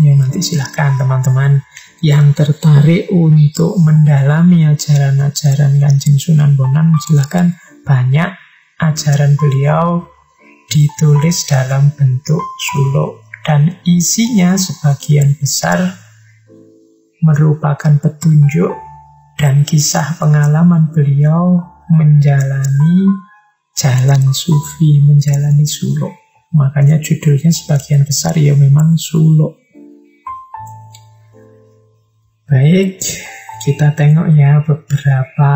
Ya nanti silahkan teman-teman yang tertarik untuk mendalami ajaran-ajaran Kanjeng Sunan Bonang, silahkan. Banyak ajaran beliau ditulis dalam bentuk suluk, dan isinya sebagian besar merupakan petunjuk dan kisah pengalaman beliau menjalani jalan sufi, menjalani suluk. Makanya judulnya sebagian besar ya memang suluk. Baik, kita tengok ya beberapa.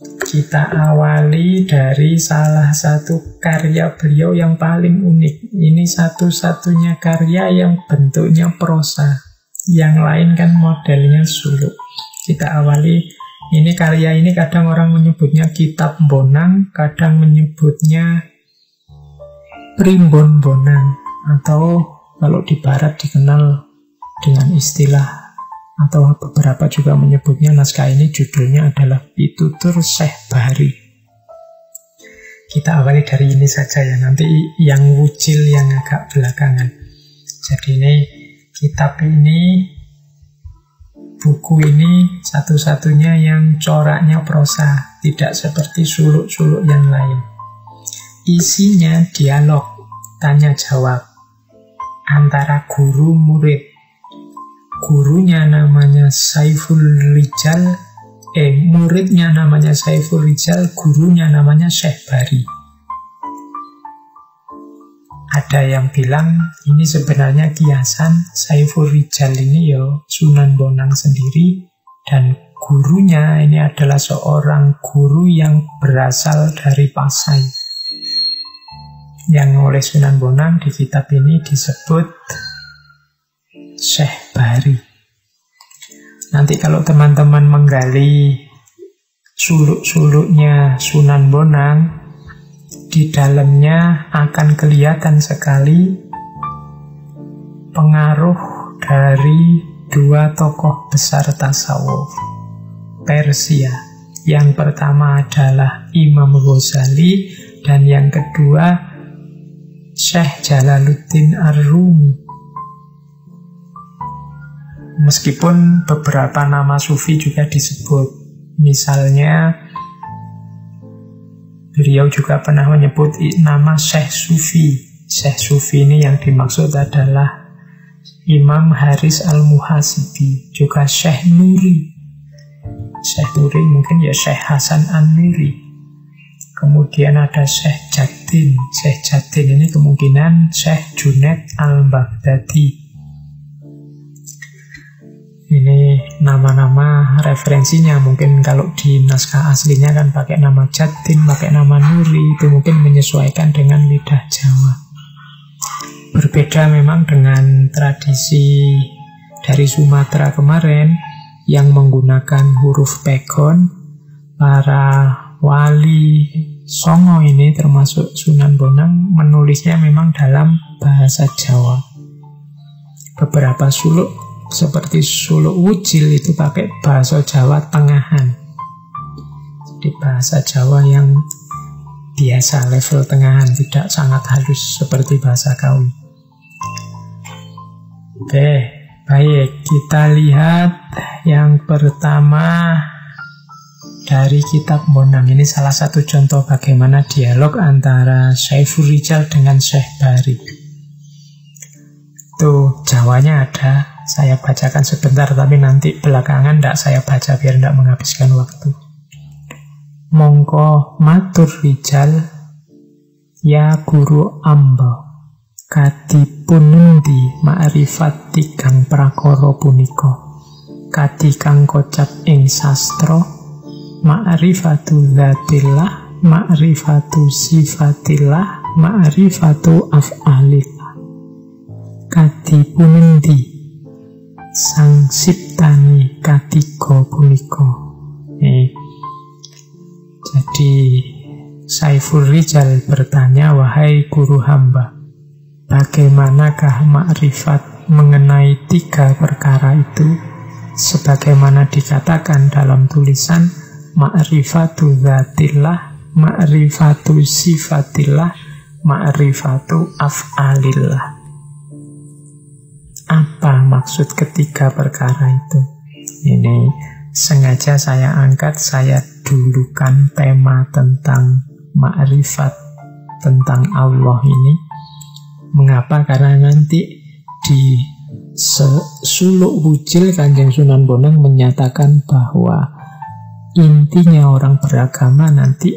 Kita awali dari salah satu karya beliau yang paling unik. Ini satu-satunya karya yang bentuknya prosa. Yang lain kan modelnya suluk. Kita awali, ini karya ini kadang orang menyebutnya Kitab Bonang, kadang menyebutnya Primbon Bonang, atau kalau di barat dikenal dengan istilah, atau beberapa juga menyebutnya naskah ini judulnya adalah Pitutur Syekh Bahri. Kita awali dari ini saja ya, nanti yang wujil yang agak belakangan. Jadi ini kitab ini, buku ini satu-satunya yang coraknya prosa, tidak seperti suluk-suluk yang lain. Isinya dialog, tanya jawab antara guru murid. Gurunya namanya Saiful Rijal, muridnya namanya Saiful Rijal, gurunya namanya Syekh Bahri. Ada yang bilang ini sebenarnya kiasan, Saiful Rijal ini ya Sunan Bonang sendiri, dan gurunya ini adalah seorang guru yang berasal dari Pasai, yang oleh Sunan Bonang di kitab ini disebut Syekh Bahri. Nanti kalau teman-teman menggali suluk-suluknya Sunan Bonang, di dalamnya akan kelihatan sekali pengaruh dari dua tokoh besar tasawuf Persia. Yang pertama adalah Imam Ghazali, dan yang kedua Syekh Jalaluddin Ar-Rumi. Meskipun beberapa nama sufi juga disebut. Misalnya beliau juga pernah menyebut nama Syekh Sufi. Syekh Sufi ini yang dimaksud adalah Imam Haris Al-Muhasibi, juga Syekh Nuri. Syekh Nuri mungkin ya Syekh Hasan An-Nuri. Kemudian ada Syekh Jaddin. Syekh Jaddin ini kemungkinan Syekh Junaid Al-Baghdadi. Ini nama-nama referensinya. Mungkin kalau di naskah aslinya kan pakai nama Jaddin, pakai nama Nuri, itu mungkin menyesuaikan dengan lidah Jawa. Berbeda memang dengan tradisi dari Sumatera kemarin yang menggunakan huruf pegon. Para wali Songo ini termasuk Sunan Bonang menulisnya memang dalam bahasa Jawa. Beberapa suluk seperti suluk wujil itu pakai bahasa Jawa tengahan. Jadi bahasa Jawa yang biasa, level tengahan, tidak sangat halus seperti bahasa Kawi. Oke, baik, kita lihat yang pertama dari Kitab Bonang. Ini salah satu contoh bagaimana dialog antara Saiful Rijal dengan Syekh Bahri. Tuh, Jawanya ada. Saya bacakan sebentar, tapi nanti belakangan tidak saya baca biar tidak menghabiskan waktu. Mongko matur Rijal, ya guru amba, kadipun endi ma'rifat tigang prakara punika, kadi kang kocap ing sastra, ma'rifatu dzatillah, ma'rifatu sifatillah, ma'rifatu af'alillah. Kadipun endi sang siptani katiga punika. Jadi Saiful Rijal bertanya, wahai guru hamba, bagaimanakah makrifat mengenai tiga perkara itu, sebagaimana dikatakan dalam tulisan ma'rifatu dzatillah, ma'rifatu sifatillah, ma'rifatu af'alillah. apa maksud ketiga perkara itu? Ini sengaja saya angkat, saya dulukan tema tentang ma'rifat, tentang Allah ini. Mengapa? Karena nanti di Suluk Wujil Kanjeng Sunan Bonang menyatakan bahwa intinya orang beragama nanti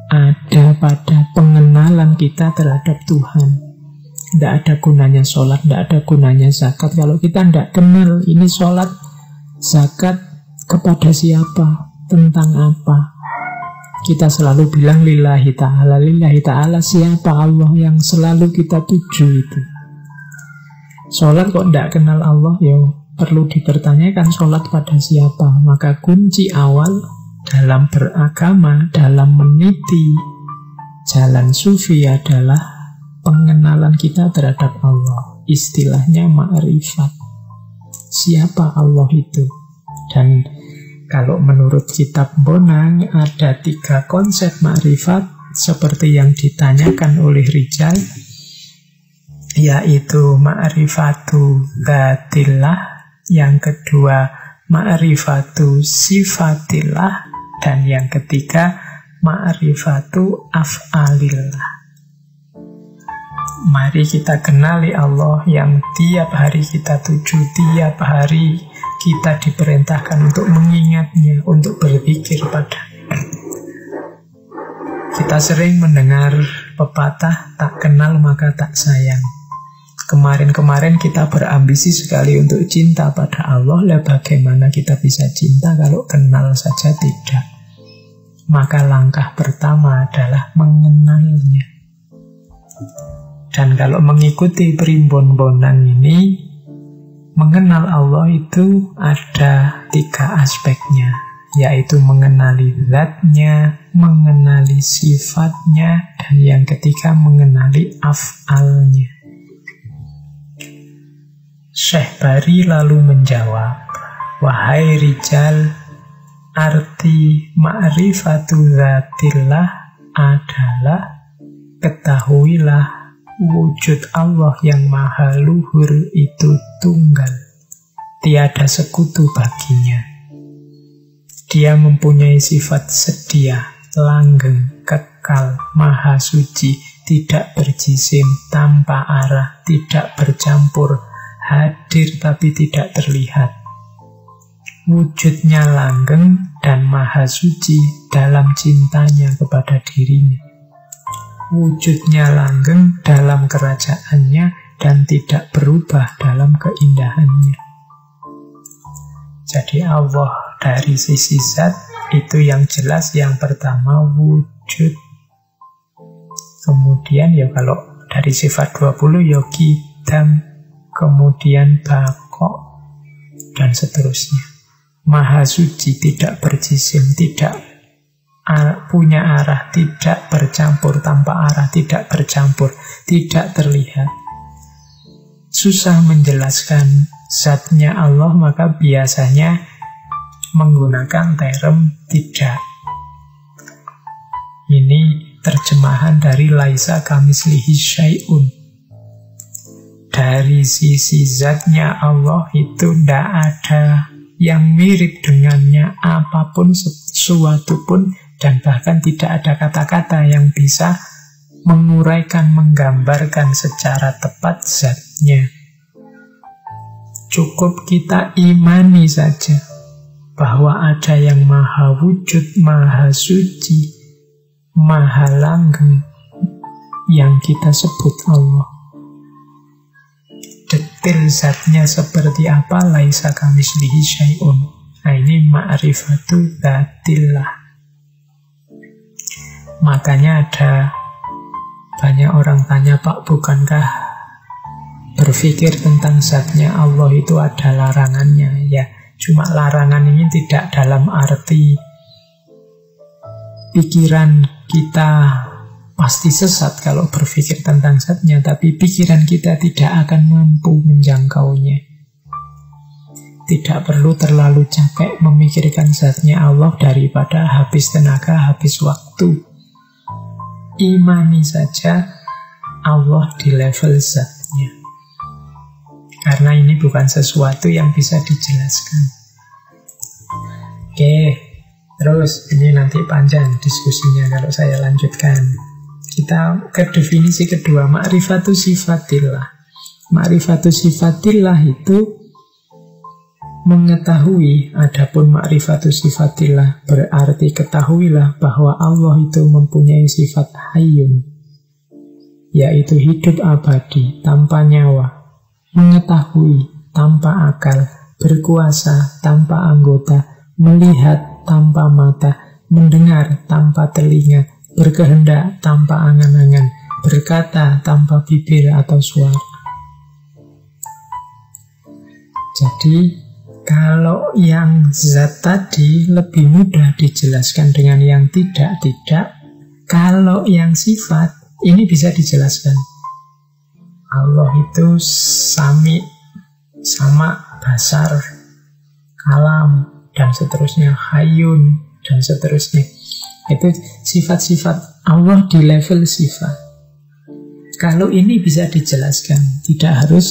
ada pada pengenalan kita terhadap Tuhan. Tidak ada gunanya sholat, tidak ada gunanya zakat kalau kita tidak kenal ini sholat, zakat kepada siapa, tentang apa. Kita selalu bilang lillahi ta'ala, siapa Allah yang selalu kita tuju itu. Sholat kok tidak kenal Allah, ya perlu dipertanyakan sholat pada siapa. Maka kunci awal dalam beragama, dalam meniti jalan sufi adalah pengenalan kita terhadap Allah. Istilahnya ma'rifat. Siapa Allah itu? Dan kalau menurut kitab Bonang ada 3 konsep ma'rifat seperti yang ditanyakan oleh Rijal, yaitu ma'rifatu dzatillah, yang kedua ma'rifatu sifatillah, dan yang ketiga ma'rifatu af'alillah. Mari kita kenali Allah yang tiap hari kita tuju, tiap hari kita diperintahkan untuk mengingatnya, untuk berpikir padanya. Kita sering mendengar pepatah, tak kenal maka tak sayang. Kemarin-kemarin kita berambisi sekali untuk cinta pada Allah. Lah bagaimana kita bisa cinta kalau kenal saja tidak? Maka langkah pertama adalah mengenalnya. Dan kalau mengikuti Primbon Bonang ini, mengenal Allah itu ada 3 aspeknya, yaitu mengenali zatnya, mengenali sifatnya, dan yang ketiga mengenali af'alnya. Syekh Bari lalu menjawab, wahai Rijal, arti ma'rifatu dzatillah adalah ketahuilah wujud Allah yang maha luhur itu tunggal, tiada sekutu baginya. Dia mempunyai sifat sedia, langgeng, kekal, maha suci, tidak berjisim, tanpa arah, tidak bercampur, hadir tapi tidak terlihat. Wujudnya langgeng dan maha suci dalam cintanya kepada dirinya. Wujudnya langgeng dalam kerajaannya dan tidak berubah dalam keindahannya. Jadi Allah dari sisi zat itu yang jelas, yang pertama wujud. Kemudian ya kalau dari sifat 20 ya qidam, kemudian baqo, dan seterusnya. Maha suci, tidak berjisim, tidak punya arah, tidak bercampur, tanpa arah, tidak bercampur, tidak terlihat. Susah menjelaskan zatnya Allah, maka biasanya menggunakan term tidak. Ini terjemahan dari laisa kamislihi syai'un. Dari sisi zatnya Allah itu tidak ada yang mirip dengannya, apapun, sesuatu pun, dan bahkan tidak ada kata-kata yang bisa menguraikan, menggambarkan secara tepat zatnya. Cukup kita imani saja bahwa ada yang maha wujud, maha suci, maha langgeng, yang kita sebut Allah. Detail zatnya seperti apa, laisa kamislihi syai'un. Nah ini ma'rifatu dzatillah. Makanya ada banyak orang tanya, Pak, bukankah berpikir tentang zatnya Allah itu ada larangannya? Ya, cuma larangan ini tidak dalam arti pikiran kita pasti sesat kalau berpikir tentang zatnya, tapi pikiran kita tidak akan mampu menjangkaunya. Tidak perlu terlalu capek memikirkan zatnya Allah daripada habis tenaga, habis waktu. Imani saja Allah di level zatnya. karena ini bukan sesuatu yang bisa dijelaskan. Oke, terus ini nanti panjang diskusinya kalau saya lanjutkan. Kita ke definisi kedua, ma'rifatus sifatillah. Ma'rifatus sifatillah itu mengetahui. Adapun ma'rifatus sifatillah berarti ketahuilah bahwa Allah itu mempunyai sifat hayyun, yaitu hidup abadi tanpa nyawa, mengetahui tanpa akal, berkuasa tanpa anggota, melihat tanpa mata, mendengar tanpa telinga, berkehendak tanpa angan-angan, berkata tanpa bibir atau suara. Jadi kalau yang zat tadi lebih mudah dijelaskan dengan yang tidak. Kalau yang sifat ini bisa dijelaskan. Allah itu sami, sama, basar, kalam, dan seterusnya, hayyun, dan seterusnya. Itu sifat-sifat Allah di level sifat. Kalau ini bisa dijelaskan, tidak harus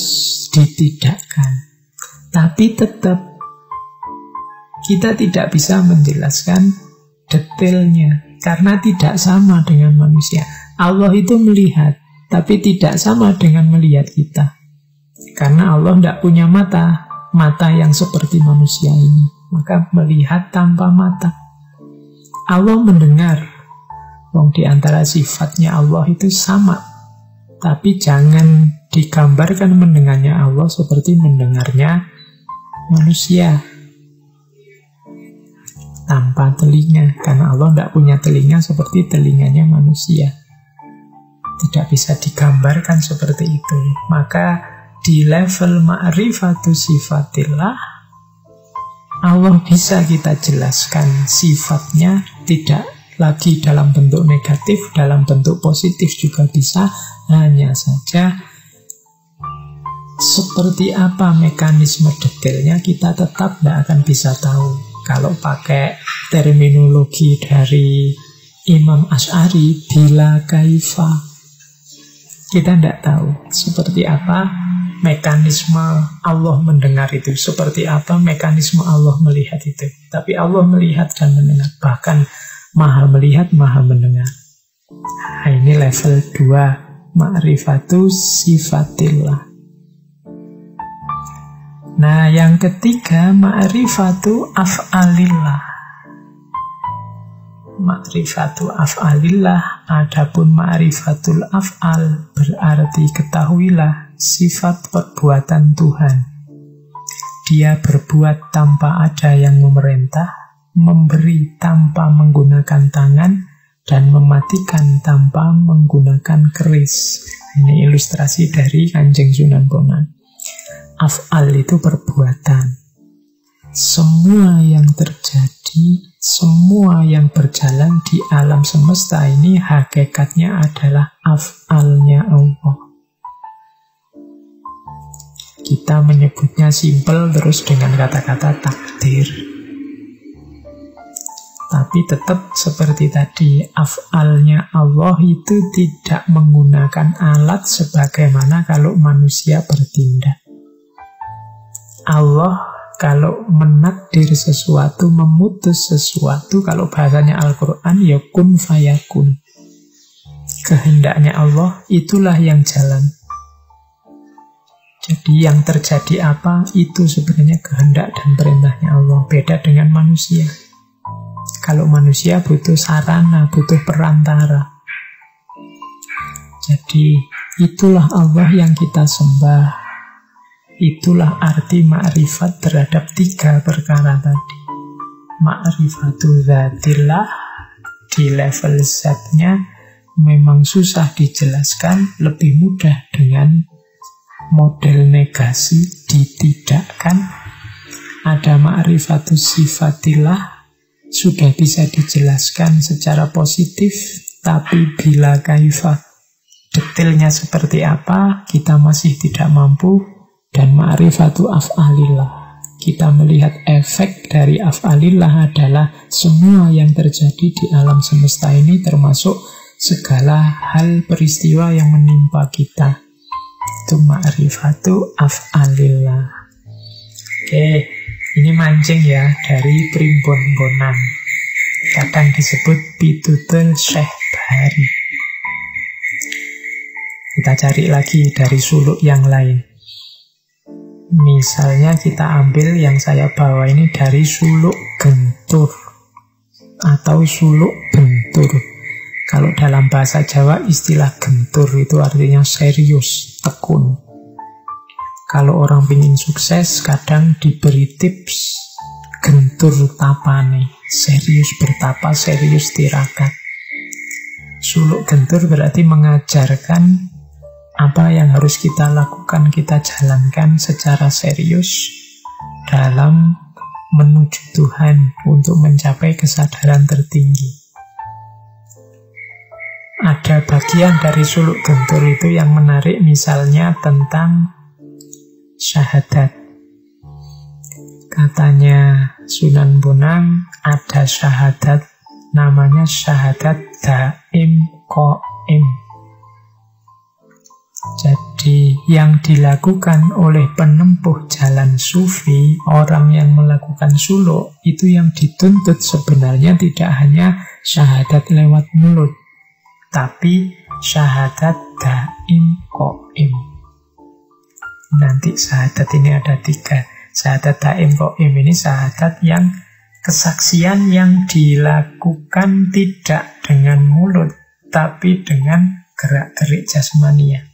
ditidakkan. Tapi tetap kita tidak bisa menjelaskan detailnya karena tidak sama dengan manusia. Allah itu melihat, tapi tidak sama dengan melihat kita. Karena Allah tidak punya mata yang seperti manusia ini. Maka melihat tanpa mata. Allah mendengar. Di antara sifatnya Allah itu sama. Tapi jangan digambarkan mendengarnya Allah seperti mendengarnya manusia. Tanpa telinga, karena Allah tidak punya telinga seperti telinganya manusia. Tidak bisa digambarkan seperti itu. Maka di level ma'rifatus sifatillah, Allah bisa kita jelaskan sifatnya, tidak lagi dalam bentuk negatif, dalam bentuk positif juga bisa. Hanya saja seperti apa mekanisme detailnya kita tetap tidak akan bisa tahu. Kalau pakai terminologi dari Imam Asy'ari, bila kaifa, kita tidak tahu seperti apa mekanisme Allah mendengar itu, seperti apa mekanisme Allah melihat itu. Tapi Allah melihat dan mendengar, bahkan maha melihat, maha mendengar. Nah, ini level 2, ma'rifatus sifatillah. Nah, yang ketiga, ma'rifatu af'alillah. Ma'rifatu af'alillah, adapun ma'rifatul af'al berarti ketahuilah sifat perbuatan Tuhan. Dia berbuat tanpa ada yang memerintah, memberi tanpa menggunakan tangan, dan mematikan tanpa menggunakan keris. Ini ilustrasi dari Kanjeng Sunan Bonang. Af'al itu perbuatan. Semua yang terjadi, semua yang berjalan di alam semesta ini hakikatnya adalah af'alnya Allah. Kita menyebutnya simpel terus dengan kata-kata takdir. Tapi tetap seperti tadi, af'alnya Allah itu tidak menggunakan alat sebagaimana kalau manusia bertindak. Allah kalau menakdir sesuatu, memutus sesuatu, kalau bahasanya Al-Quran ya kun fayakun. Kehendaknya Allah itulah yang jalan. Jadi yang terjadi apa itu sebenarnya kehendak dan perintahnya Allah. Beda dengan manusia. Kalau manusia butuh sarana, butuh perantara. Jadi itulah Allah yang kita sembah. Itulah arti ma'rifat terhadap 3 perkara tadi. Ma'rifatu dzatillah di level zatnya memang susah dijelaskan, lebih mudah dengan model negasi, ditidakkan. Ada ma'rifatu sifatillah, sudah bisa dijelaskan secara positif, tapi bila kaifa, detailnya seperti apa, kita masih tidak mampu. Dan ma'rifatu af'alillah, kita melihat efek dari af'alillah adalah semua yang terjadi di alam semesta ini, termasuk segala hal peristiwa yang menimpa kita. yaitu ma'rifatu af'alillah. Oke, ini mancing ya dari Primbon-bonan. Kadang disebut pitutul Syekh Bahari. Kita cari lagi dari suluk yang lain. Misalnya kita ambil yang saya bawa ini dari suluk gentur atau suluk bentur. Kalau dalam bahasa Jawa istilah gentur itu artinya serius, tekun. Kalau orang ingin sukses kadang diberi tips gentur tapane, serius bertapa, serius tirakat. Suluk gentur berarti mengajarkan apa yang harus kita lakukan, kita jalankan secara serius dalam menuju Tuhan untuk mencapai kesadaran tertinggi. Ada bagian dari suluk gentur itu yang menarik, misalnya tentang syahadat. Katanya Sunan Bonang ada syahadat namanya syahadat daim qaim. Jadi yang dilakukan oleh penempuh jalan sufi, orang yang melakukan suluk, itu yang dituntut sebenarnya tidak hanya syahadat lewat mulut, tapi syahadat daim qaim. Nanti syahadat ini ada 3. Syahadat daim qaim ini syahadat yang kesaksian yang dilakukan tidak dengan mulut, tapi dengan gerak-gerik jasmania.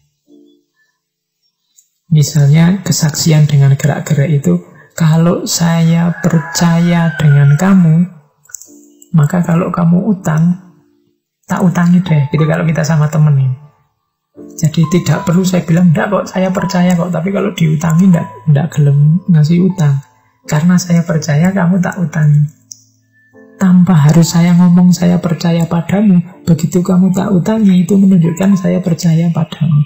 Misalnya kesaksian dengan gerak-gerik itu, kalau saya percaya dengan kamu, maka kalau kamu utang, tak utangi deh. Gitu kalau kita sama temen ini. Jadi tidak perlu saya bilang, enggak kok saya percaya kok, tapi kalau diutangi enggak gelem ngasih utang. Karena saya percaya kamu tak utangi. Tanpa harus saya ngomong saya percaya padamu, begitu kamu tak utangi, itu menunjukkan saya percaya padamu.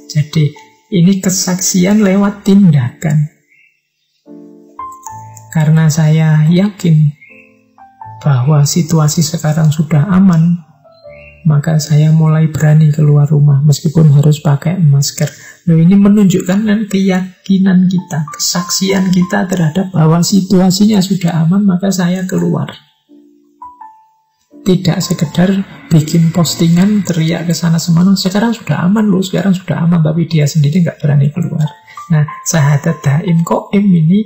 Jadi ini kesaksian lewat tindakan. Karena saya yakin bahwa situasi sekarang sudah aman, maka saya mulai berani keluar rumah meskipun harus pakai masker. Loh, ini menunjukkan keyakinan kita, kesaksian kita terhadap bahwa situasinya sudah aman, maka saya keluar. Tidak sekedar bikin postingan, teriak ke sana semana, sekarang sudah aman loh, sekarang sudah aman, tapi dia sendiri nggak berani keluar. Nah, syahadat daim qaim ini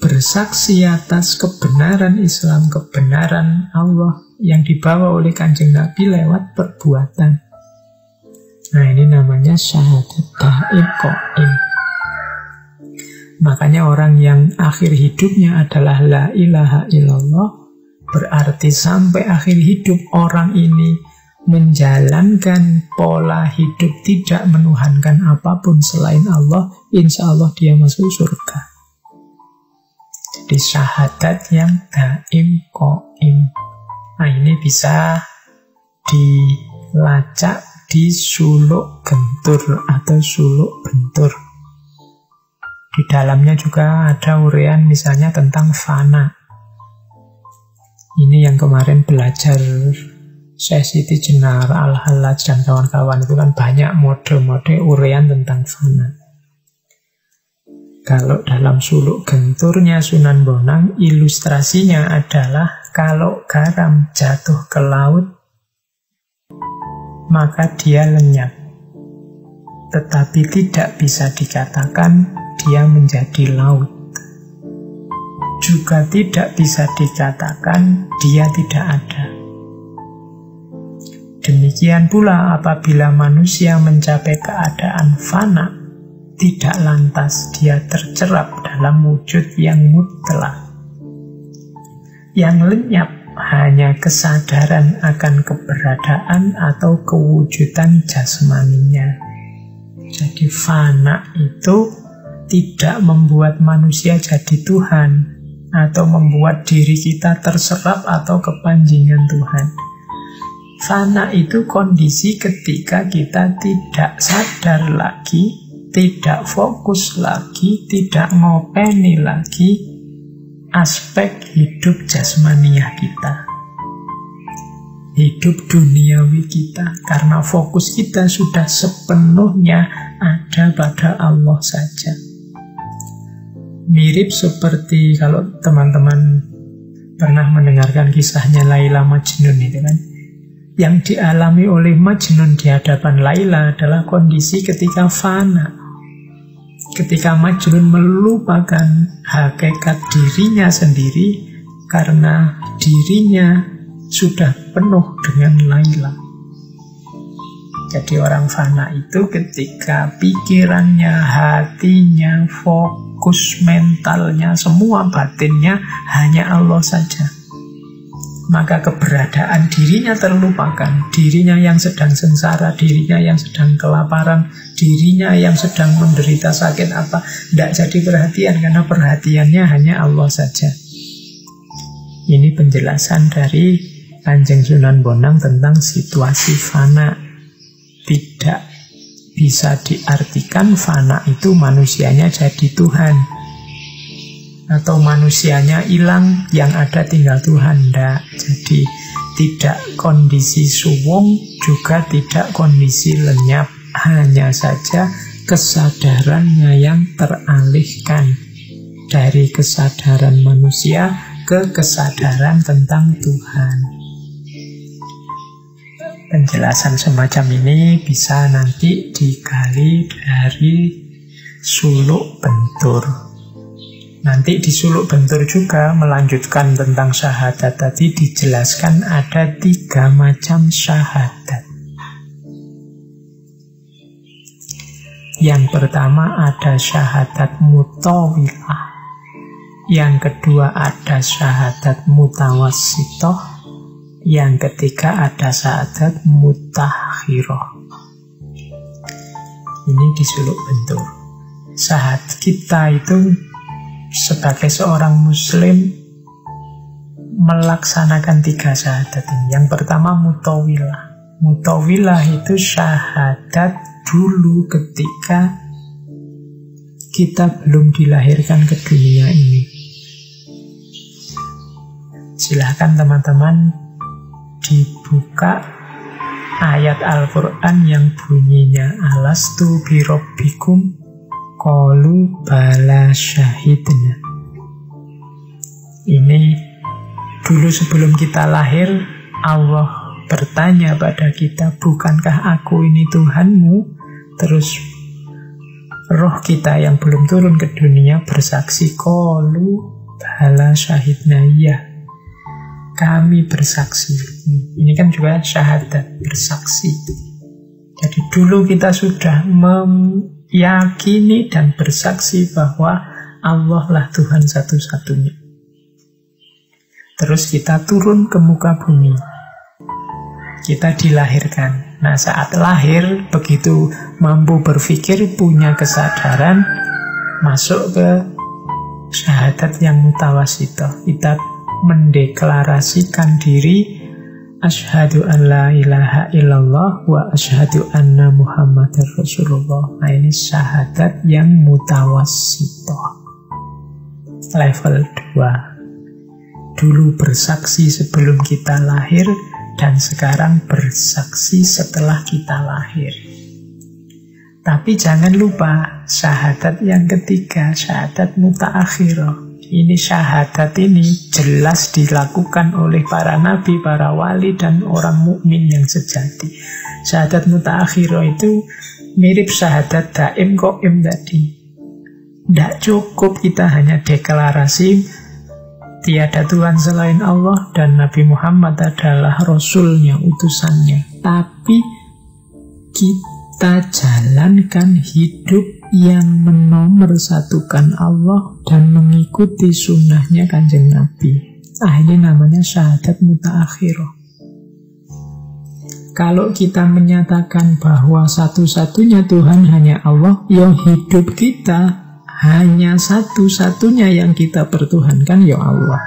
bersaksi atas kebenaran Islam, kebenaran Allah yang dibawa oleh Kanjeng Nabi lewat perbuatan. Nah, ini namanya syahadat daim qaim. Makanya orang yang akhir hidupnya adalah la ilaha illallah, berarti sampai akhir hidup orang ini menjalankan pola hidup tidak menuhankan apapun selain Allah, insya Allah dia masuk surga. Jadi syahadat yang daim qaim. Nah, ini bisa dilacak di suluk gentur atau suluk bentur. Di dalamnya juga ada uraian misalnya tentang fana. Ini yang kemarin belajar Syekh Siti Jenar, Al-Hallaj dan kawan-kawan itu kan banyak mode-mode uraian tentang fana. Kalau dalam suluk genturnya Sunan Bonang, ilustrasinya adalah kalau garam jatuh ke laut, maka dia lenyap. Tetapi tidak bisa dikatakan dia menjadi laut. Juga tidak bisa dikatakan dia tidak ada. Demikian pula apabila manusia mencapai keadaan fana, tidak lantas dia tercerap dalam wujud yang mutlak. Yang lenyap hanya kesadaran akan keberadaan atau kewujudan jasmaninya. Jadi fana itu tidak membuat manusia jadi Tuhan, atau membuat diri kita terserap atau kepanjingan Tuhan. Fana itu kondisi ketika kita tidak sadar lagi, tidak fokus lagi, tidak ngopeni lagi aspek hidup jasmaniah kita. Hidup hidup duniawi kita, karena fokus kita sudah sepenuhnya ada pada Allah saja. Mirip seperti kalau teman-teman pernah mendengarkan kisahnya Laila Majnun itu kan. Yang dialami oleh Majnun di hadapan Laila adalah kondisi ketika fana. Ketika Majnun melupakan hakikat dirinya sendiri karena dirinya sudah penuh dengan Laila. Jadi orang fana itu ketika pikirannya, hatinya, fokus mentalnya, semua batinnya hanya Allah saja. Maka keberadaan dirinya terlupakan. Dirinya yang sedang sengsara, dirinya yang sedang kelaparan, dirinya yang sedang menderita sakit apa, tidak jadi perhatian karena perhatiannya hanya Allah saja. Ini penjelasan dari Kanjeng Sunan Bonang tentang situasi fana. Tidak bisa diartikan fana itu manusianya jadi Tuhan, atau manusianya hilang, yang ada tinggal Tuhan. Tidak. Jadi tidak kondisi suwung, juga tidak kondisi lenyap. Hanya saja kesadarannya yang teralihkan dari kesadaran manusia ke kesadaran tentang Tuhan. Penjelasan semacam ini bisa nanti digali dari Suluk Bentur. Nanti di Suluk Bentur juga melanjutkan tentang syahadat tadi, dijelaskan ada 3 macam syahadat. Yang pertama ada syahadat mutawilah. Yang kedua ada syahadat mutawassithah. Yang ketiga ada syahadat mutakhirah. Ini di Suluk Bentur. Syahadat kita itu sebagai seorang muslim melaksanakan 3 syahadat ini. Yang pertama mutawilah. Mutawilah itu syahadat dulu ketika kita belum dilahirkan ke dunia ini. Silahkan teman-teman dibuka ayat Al-Quran yang bunyinya alastu birabbikum qalu bala syahidna. Ini dulu sebelum kita lahir, Allah bertanya pada kita, bukankah aku ini Tuhanmu? Terus roh kita yang belum turun ke dunia bersaksi, qalu bala syahidna, ya kami bersaksi. Ini kan juga syahadat, bersaksi. Jadi dulu kita sudah meyakini dan bersaksi bahwa Allah lah Tuhan satu-satunya. Terus kita turun ke muka bumi. Kita dilahirkan. Nah, saat lahir, begitu mampu berpikir, punya kesadaran, masuk ke syahadat yang mutawassithah. Kita mendeklarasikan diri, asyhadu an la ilaha illallah wa asyhadu anna muhammadar rasulullah. Nah, ini syahadat yang mutawassithah, level 2. Dulu bersaksi sebelum kita lahir, dan sekarang bersaksi setelah kita lahir. Tapi jangan lupa syahadat yang ketiga, syahadat mutaakhirah. Ini syahadat ini jelas dilakukan oleh para nabi, para wali, dan orang mukmin yang sejati. Syahadat mutaakhirah itu mirip syahadat daim qaim tadi. Tidak cukup kita hanya deklarasi tiada Tuhan selain Allah dan Nabi Muhammad adalah Rasulnya, utusannya. Tapi kita jalankan hidup yang menomorsatukan Allah dan mengikuti sunnahnya Kanjeng Nabi. Ini namanya syahadat mutaakhirah. Kalau kita menyatakan bahwa satu-satunya Tuhan hanya Allah, ya hidup kita hanya satu-satunya yang kita pertuhankan, ya Allah.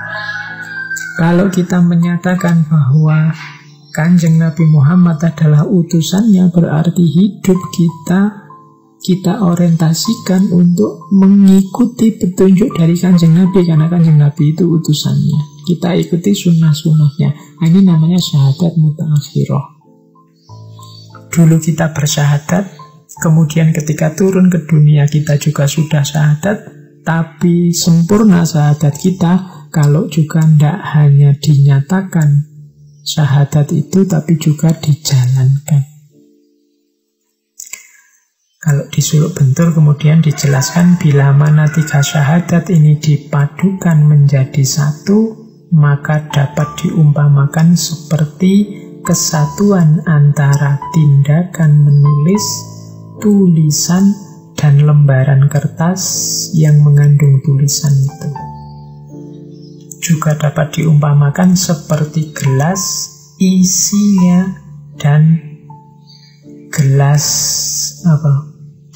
Kalau kita menyatakan bahwa Kanjeng Nabi Muhammad adalah utusannya, berarti hidup kita orientasikan untuk mengikuti petunjuk dari Kanjeng Nabi, karena Kanjeng Nabi itu utusannya. kita ikuti sunnah-sunnahnya. Ini namanya syahadat mutaakhirah. Dulu kita bersyahadat, kemudian ketika turun ke dunia kita juga sudah syahadat, tapi sempurna syahadat kita kalau juga tidak hanya dinyatakan syahadat itu, tapi juga dijalankan. Kalau di Suluk Bentur kemudian dijelaskan, bila mana 3 syahadat ini dipadukan menjadi satu, maka dapat diumpamakan seperti kesatuan antara tindakan menulis, tulisan, dan lembaran kertas yang mengandung tulisan itu. Juga dapat diumpamakan seperti gelas, isinya dan gelas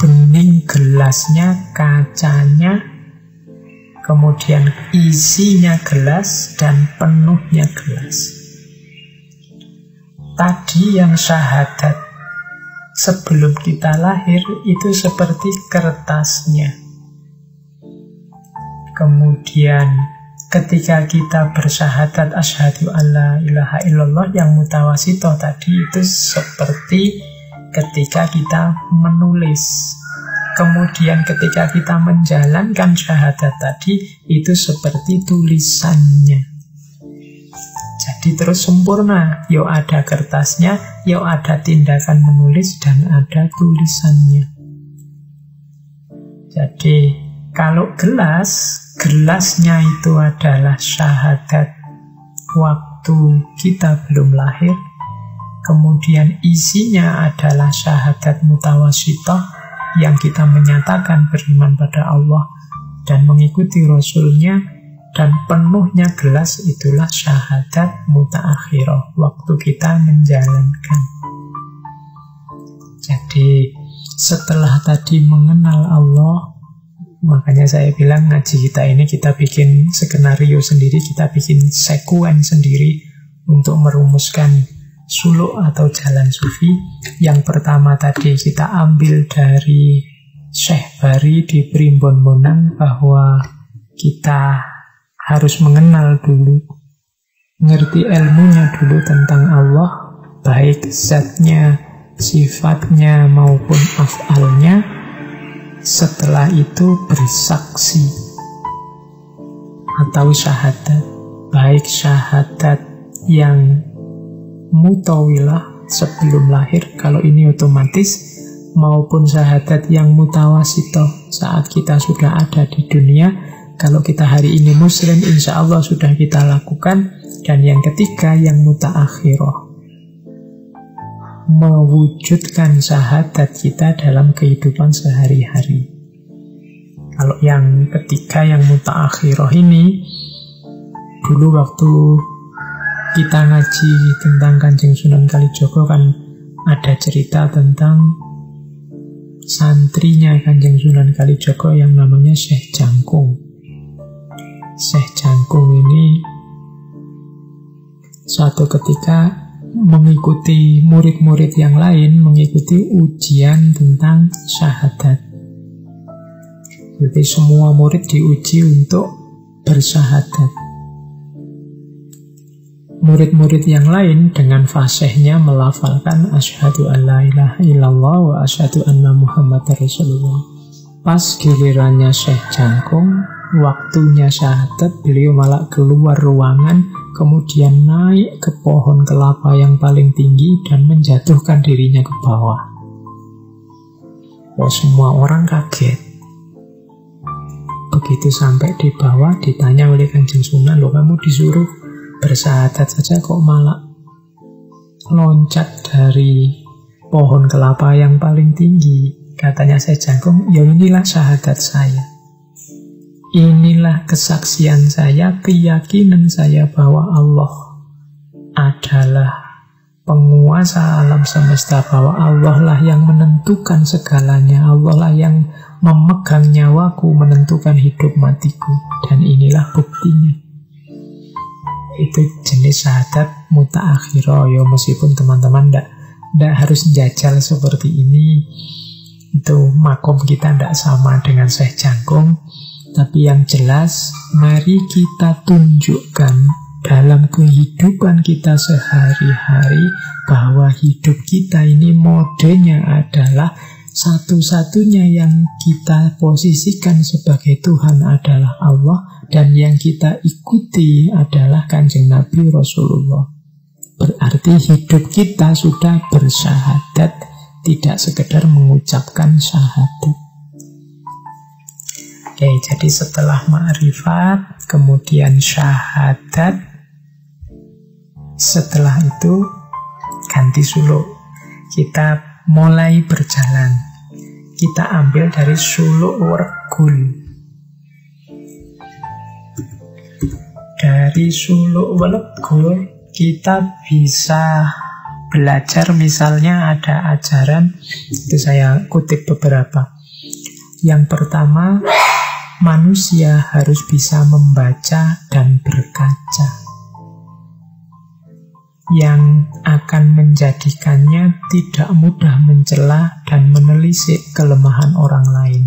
bening gelasnya, kacanya, kemudian isinya gelas dan penuhnya gelas. Tadi yang syahadat sebelum kita lahir itu seperti kertasnya. Kemudian ketika kita bersyahadat asyhadu alla ilaha illallah yang mutawasitoh tadi itu seperti ketika kita menulis. Kemudian ketika kita menjalankan syahadat tadi itu seperti tulisannya. Jadi terus sempurna. Yo ada kertasnya, yo ada tindakan menulis, dan ada tulisannya. Jadi kalau gelasnya itu adalah syahadat waktu kita belum lahir. Kemudian isinya adalah syahadat mutawasitoh yang kita menyatakan beriman pada Allah dan mengikuti Rasulnya, dan penuhnya gelas itulah syahadat mutaakhirah, waktu kita menjalankan. Jadi setelah tadi mengenal Allah, makanya saya bilang ngaji kita ini kita bikin skenario sendiri, kita bikin sekuen sendiri untuk merumuskan suluk atau jalan sufi. Yang pertama tadi kita ambil dari Syekh Bari di Primbon Monang, bahwa kita harus mengenal dulu, ngerti ilmunya dulu tentang Allah, baik zatnya, sifatnya maupun af'alnya. Setelah itu bersaksi atau syahadat, baik syahadat yang mutawilah sebelum lahir, kalau ini otomatis, maupun syahadat yang mutawasitoh saat kita sudah ada di dunia. Kalau kita hari ini muslim, insya Allah sudah kita lakukan. Dan yang ketiga, yang mutaakhirah, mewujudkan syahadat kita dalam kehidupan sehari-hari. Kalau yang ketiga, yang mutaakhirah ini, dulu waktu kita ngaji tentang Kanjeng Sunan Kalijaga kan ada cerita tentang santrinya Kanjeng Sunan Kalijaga yang namanya Syekh Jangkung. Syekh Jangkung ini suatu ketika mengikuti murid-murid yang lain, mengikuti ujian tentang syahadat. Jadi semua murid diuji untuk bersyahadat. Murid-murid yang lain dengan fasihnya melafalkan asyhadu an la ilaha illallah wa asyhadu anna muhammadar rasulullah. Pas gilirannya Syekh Jangkung, waktunya syahadat, beliau malah keluar ruangan, kemudian naik ke pohon kelapa yang paling tinggi dan menjatuhkan dirinya ke bawah. Semua orang kaget. Begitu sampai di bawah, ditanya oleh Kanjeng Sunan, loh kamu disuruh bersyahadat saja kok malah loncat dari pohon kelapa yang paling tinggi? Katanya Syekh Jangkung, ya inilah syahadat saya. Inilah kesaksian saya, keyakinan saya bahwa Allah adalah penguasa alam semesta, bahwa Allah lah yang menentukan segalanya, Allah lah yang memegang nyawaku, menentukan hidup matiku, dan inilah buktinya. Itu jenis syahadat mutaakhirah. Ya meskipun teman-teman tidak harus jajal seperti ini, itu makom kita tidak sama dengan Syekh Jangkung. Tapi yang jelas, mari kita tunjukkan dalam kehidupan kita sehari-hari, bahwa hidup kita ini modenya adalah satu-satunya yang kita posisikan sebagai Tuhan adalah Allah, dan yang kita ikuti adalah Kanjeng Nabi Rasulullah. Berarti hidup kita sudah bersyahadat, tidak sekedar mengucapkan syahadat. Oke, jadi setelah ma'rifat, kemudian syahadat, setelah itu ganti suluk. Kita mulai berjalan. Kita ambil dari suluk wergul. Dari suluk wergul kita bisa belajar, misalnya ada ajaran, itu saya kutip beberapa. Yang pertama, manusia harus bisa membaca dan berkaca, yang akan menjadikannya tidak mudah mencela dan menelisik kelemahan orang lain.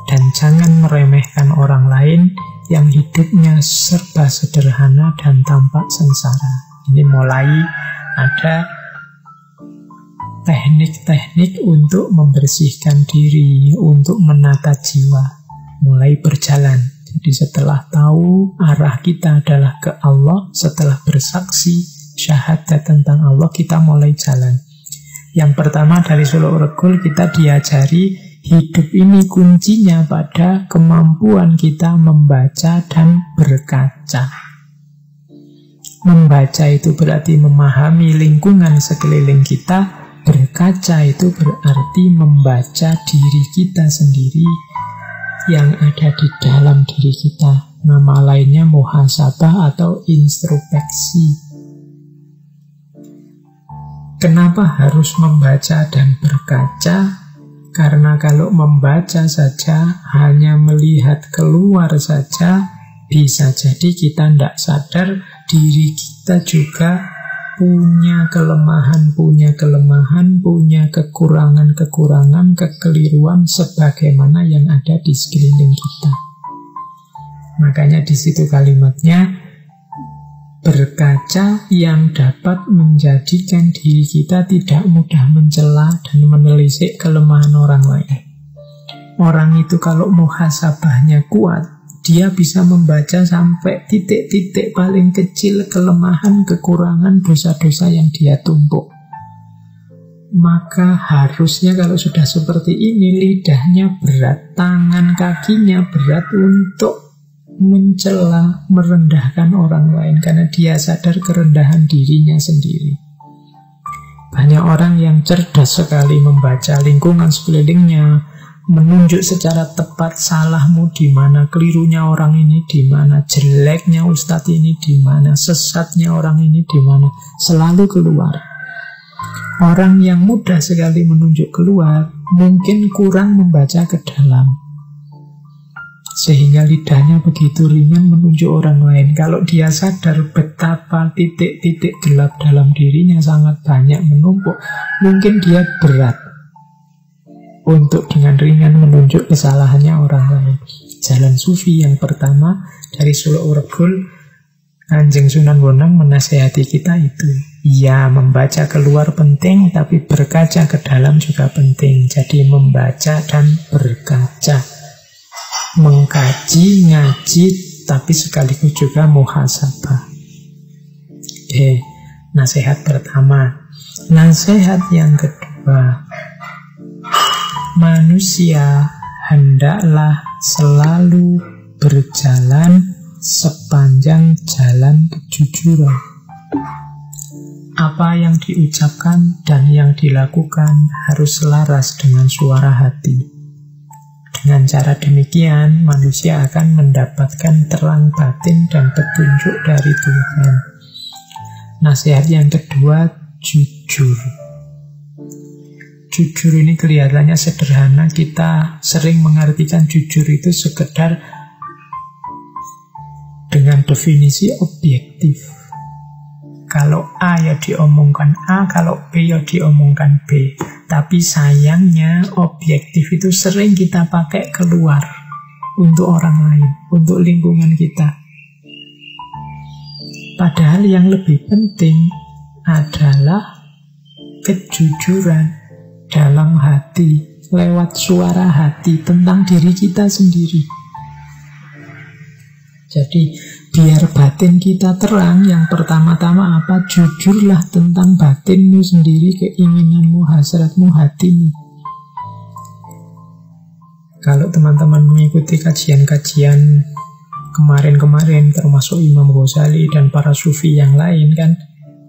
Dan jangan meremehkan orang lain yang hidupnya serba sederhana dan tampak sengsara. Ini mulai ada teknik-teknik untuk membersihkan diri, untuk menata jiwa, mulai berjalan. Jadi setelah tahu arah kita adalah ke Allah, setelah bersaksi syahadat tentang Allah, kita mulai jalan. Yang pertama dari suluk regul kita diajari hidup ini kuncinya pada kemampuan kita membaca dan berkaca. Membaca itu berarti memahami lingkungan sekeliling kita. Berkaca itu berarti membaca diri kita sendiri yang ada di dalam diri kita. Nama lainnya muhasabah atau introspeksi. Kenapa harus membaca dan berkaca? Karena kalau membaca saja, hanya melihat keluar saja, bisa jadi kita tidak sadar diri kita juga punya kelemahan, punya kekurangan, kekeliruan sebagaimana yang ada di sekeliling kita. Makanya di situ kalimatnya berkaca yang dapat menjadikan diri kita tidak mudah mencela dan menelisik kelemahan orang lain. Orang itu kalau muhasabahnya kuat, dia bisa membaca sampai titik-titik paling kecil kelemahan, kekurangan, dosa-dosa yang dia tumpuk. Maka harusnya kalau sudah seperti ini, lidahnya berat, tangan kakinya berat untuk mencela, merendahkan orang lain, karena dia sadar kerendahan dirinya sendiri. Banyak orang yang cerdas sekali membaca lingkungan sekelilingnya, menunjuk secara tepat salahmu di mana, kelirunya orang ini di mana, jeleknya ustadz ini di mana, sesatnya orang ini di mana, selalu keluar. Orang yang mudah sekali menunjuk keluar mungkin kurang membaca ke dalam, sehingga lidahnya begitu ringan menunjuk orang lain. Kalau dia sadar betapa titik-titik gelap dalam dirinya sangat banyak menumpuk, mungkin dia berat untuk dengan ringan menunjuk kesalahannya orang lain. Jalan sufi yang pertama dari suluk regul, Kanjeng Sunan Bonang menasihati kita itu. Ya, membaca keluar penting, tapi berkaca ke dalam juga penting. Jadi membaca dan berkaca, mengkaji, ngaji, tapi sekaligus juga muhasabah. Oke, nasihat pertama. Nasihat yang kedua, manusia hendaklah selalu berjalan sepanjang jalan kejujuran. Apa yang diucapkan dan yang dilakukan harus selaras dengan suara hati. Dengan cara demikian, manusia akan mendapatkan terang batin dan petunjuk dari Tuhan. Nasihat yang kedua, jujur. Jujur ini kelihatannya sederhana, kita sering mengartikan jujur itu sekedar dengan definisi objektif. Kalau A ya diomongkan A, kalau B ya diomongkan B. Tapi sayangnya objektif itu sering kita pakai keluar untuk orang lain, untuk lingkungan kita. Padahal yang lebih penting adalah kejujuran dalam hati, lewat suara hati tentang diri kita sendiri. Jadi biar batin kita terang, yang pertama-tama apa? Jujurlah tentang batinmu sendiri, keinginanmu, hasratmu, hatimu. Kalau teman-teman mengikuti kajian-kajian kemarin-kemarin, termasuk Imam Ghazali dan para sufi yang lain, kan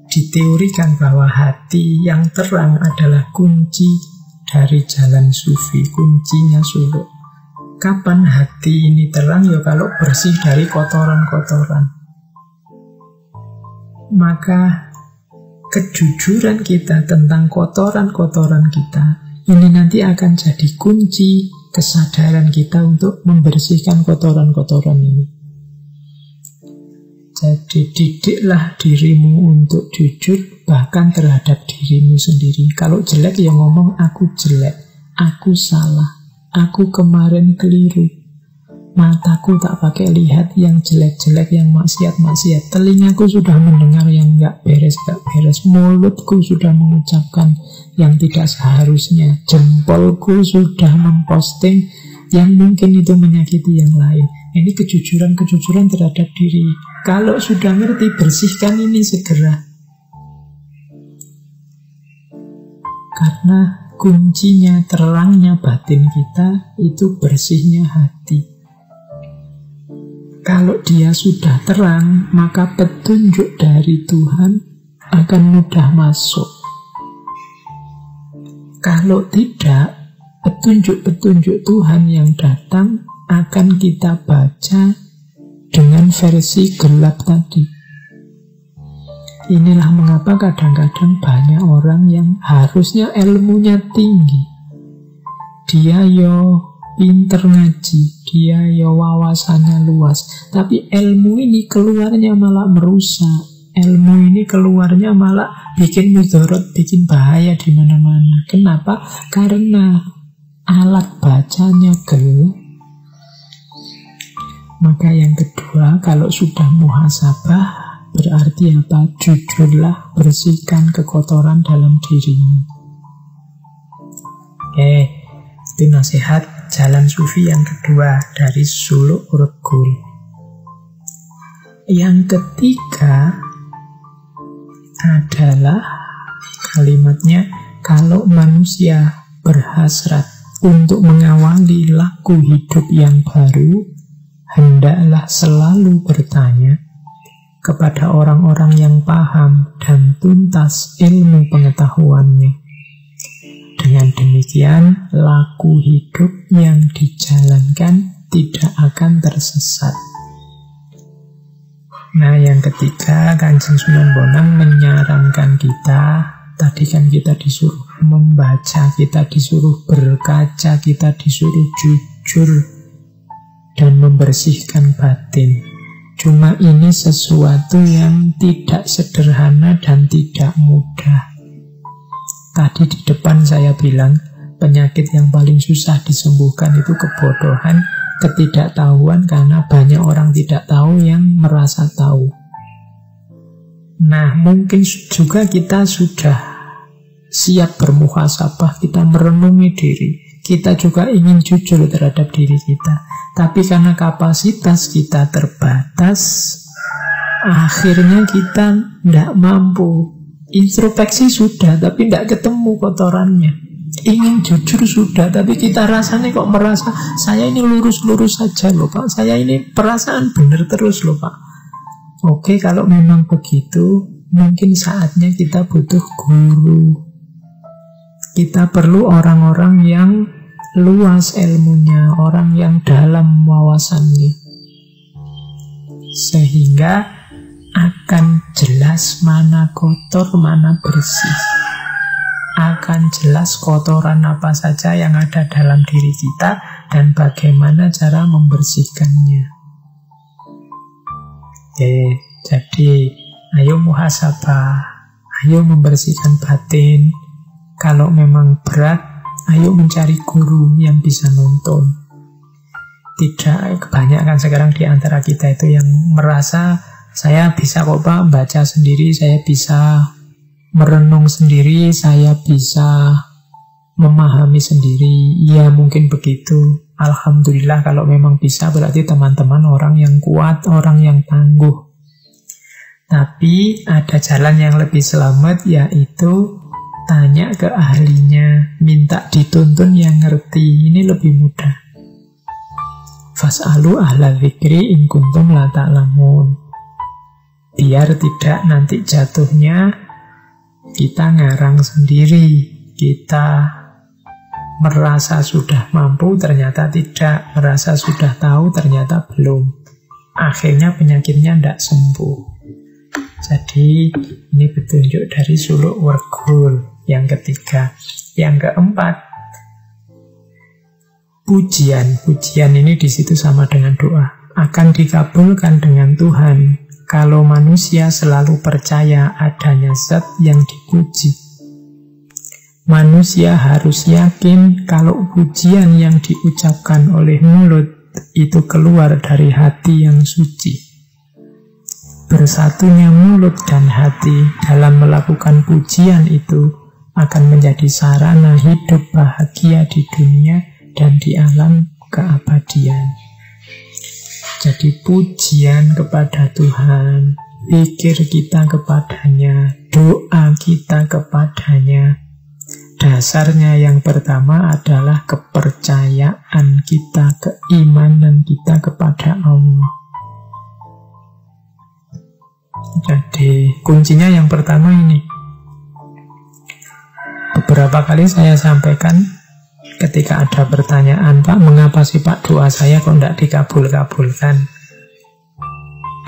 diteorikan bahwa hati yang terang adalah kunci dari jalan sufi, kuncinya suluk. Kapan hati ini terang? Ya kalau bersih dari kotoran-kotoran. Maka kejujuran kita tentang kotoran-kotoran kita ini nanti akan jadi kunci kesadaran kita untuk membersihkan kotoran-kotoran ini. Jadi didiklah dirimu untuk jujur bahkan terhadap dirimu sendiri. Kalau jelek ya ngomong aku jelek, aku salah, aku kemarin keliru. Mataku tak pakai lihat yang jelek-jelek, yang maksiat-maksiat. Telingaku sudah mendengar yang gak beres-gak beres. Mulutku sudah mengucapkan yang tidak seharusnya. Jempolku sudah memposting yang mungkin itu menyakiti yang lain. Ini kejujuran-kejujuran terhadap diri. Kalau sudah ngerti, bersihkan ini segera. Karena kuncinya, terangnya batin kita itu bersihnya hati. Kalau dia sudah terang, maka petunjuk dari Tuhan akan mudah masuk. Kalau tidak, petunjuk-petunjuk Tuhan yang datang akan kita baca dengan versi gelap tadi. Inilah mengapa kadang-kadang banyak orang yang harusnya ilmunya tinggi. Dia pinter ngaji, dia wawasannya luas, tapi ilmu ini keluarnya malah merusak. Ilmu ini keluarnya malah bikin mudarat, bikin bahaya di mana-mana. Kenapa? Karena alat bacanya gelap. Maka yang kedua, kalau sudah muhasabah, berarti apa? Jujurlah, bersihkan kekotoran dalam dirimu. Oke, itu nasihat jalan sufi yang kedua dari Suluk Urgul. Yang ketiga adalah kalimatnya, kalau manusia berhasrat untuk mengawali laku hidup yang baru, hendaklah selalu bertanya kepada orang-orang yang paham dan tuntas ilmu pengetahuannya. Dengan demikian, laku hidup yang dijalankan tidak akan tersesat. Nah, yang ketiga, Kanjeng Sunan Bonang menyarankan kita, tadi kan kita disuruh membaca, kita disuruh berkaca, kita disuruh jujur dan membersihkan batin. Cuma ini sesuatu yang tidak sederhana dan tidak mudah. Tadi di depan saya bilang, penyakit yang paling susah disembuhkan itu kebodohan, ketidaktahuan, karena banyak orang tidak tahu yang merasa tahu. Nah, mungkin juga kita sudah siap bermuhasabah, kita merenungi diri, kita juga ingin jujur terhadap diri kita. Tapi karena kapasitas kita terbatas, akhirnya kita tidak mampu. Introspeksi sudah, tapi tidak ketemu kotorannya. Ingin jujur sudah, tapi kita rasanya kok merasa, saya ini lurus-lurus saja loh Pak, saya ini perasaan benar terus loh Pak. Oke, kalau memang begitu, mungkin saatnya kita butuh guru. Kita perlu orang-orang yang luas ilmunya, orang yang dalam wawasannya, sehingga akan jelas mana kotor, mana bersih. Akan jelas kotoran apa saja yang ada dalam diri kita dan bagaimana cara membersihkannya. Oke, jadi ayo muhasabah, ayo membersihkan batin. Kalau memang berat, ayo mencari guru yang bisa nuntun. Tidak, kebanyakan sekarang di antara kita itu yang merasa Saya bisa kok Pak baca sendiri, saya bisa merenung sendiri, saya bisa memahami sendiri. Ya mungkin begitu. Alhamdulillah kalau memang bisa, berarti teman-teman orang yang kuat, orang yang tangguh. Tapi ada jalan yang lebih selamat, yaitu tanya ke ahlinya, minta dituntun yang ngerti. Ini lebih mudah. Fas'alu ahla dzikri in kuntum la ta'lamun. Biar tidak nanti jatuhnya kita ngarang sendiri, kita merasa sudah mampu, ternyata tidak, merasa sudah tahu, ternyata belum. Akhirnya penyakitnya tidak sembuh. Jadi ini petunjuk dari suluk wergul yang ketiga. Yang keempat, pujian. Pujian ini di situ sama dengan doa. Akan dikabulkan dengan Tuhan kalau manusia selalu percaya adanya zat yang dipuji. Manusia harus yakin kalau pujian yang diucapkan oleh mulut itu keluar dari hati yang suci. Bersatunya mulut dan hati dalam melakukan pujian itu akan menjadi sarana hidup bahagia di dunia dan di alam keabadian. Jadi pujian kepada Tuhan, pikir kita kepadanya, doa kita kepadanya. Dasarnya yang pertama adalah kepercayaan kita, keimanan kita kepada Allah. Jadi kuncinya yang pertama ini. Beberapa kali saya sampaikan ketika ada pertanyaan, Pak, mengapa sih Pak doa saya kok tidak dikabul-kabulkan?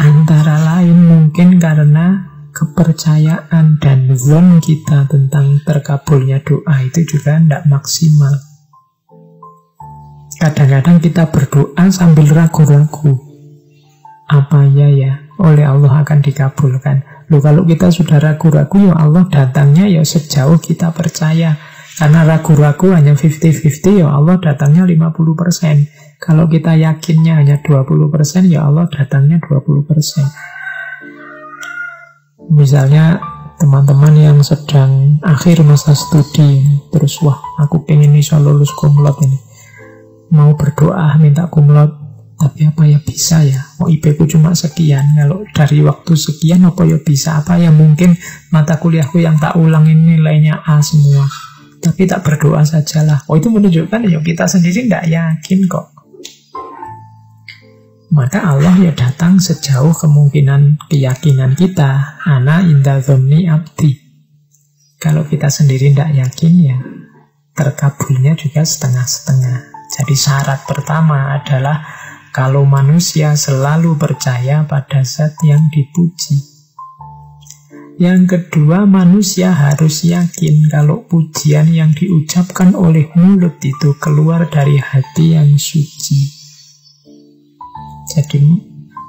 Antara lain mungkin karena kepercayaan dan zon kita tentang terkabulnya doa itu juga tidak maksimal. Kadang-kadang kita berdoa sambil ragu-ragu. Apa ya oleh Allah akan dikabulkan? Loh, kalau kita sudah ragu-ragu, ya Allah datangnya ya sejauh kita percaya. Karena ragu-ragu hanya 50-50, ya Allah datangnya 50%. Kalau kita yakinnya hanya 20%, ya Allah datangnya 20%. Misalnya teman-teman yang sedang akhir masa studi, terus wah aku pengen bisa lulus kumlot ini, mau berdoa minta kumlot, tapi apa ya bisa ya, mau IP ku cuma sekian, kalau dari waktu sekian apa ya bisa, apa ya mungkin mata kuliahku yang tak ulang ini nilainya A semua, tapi tak berdoa sajalah. Oh, itu menunjukkan ya kita sendiri tidak yakin kok. Maka Allah ya datang sejauh kemungkinan keyakinan kita. Ana inda dzanni abdi. Kalau kita sendiri tidak yakin, ya terkabulnya juga setengah-setengah. Jadi syarat pertama adalah kalau manusia selalu percaya pada zat yang dipuji. Yang kedua, manusia harus yakin kalau pujian yang diucapkan oleh mulut itu keluar dari hati yang suci. Jadi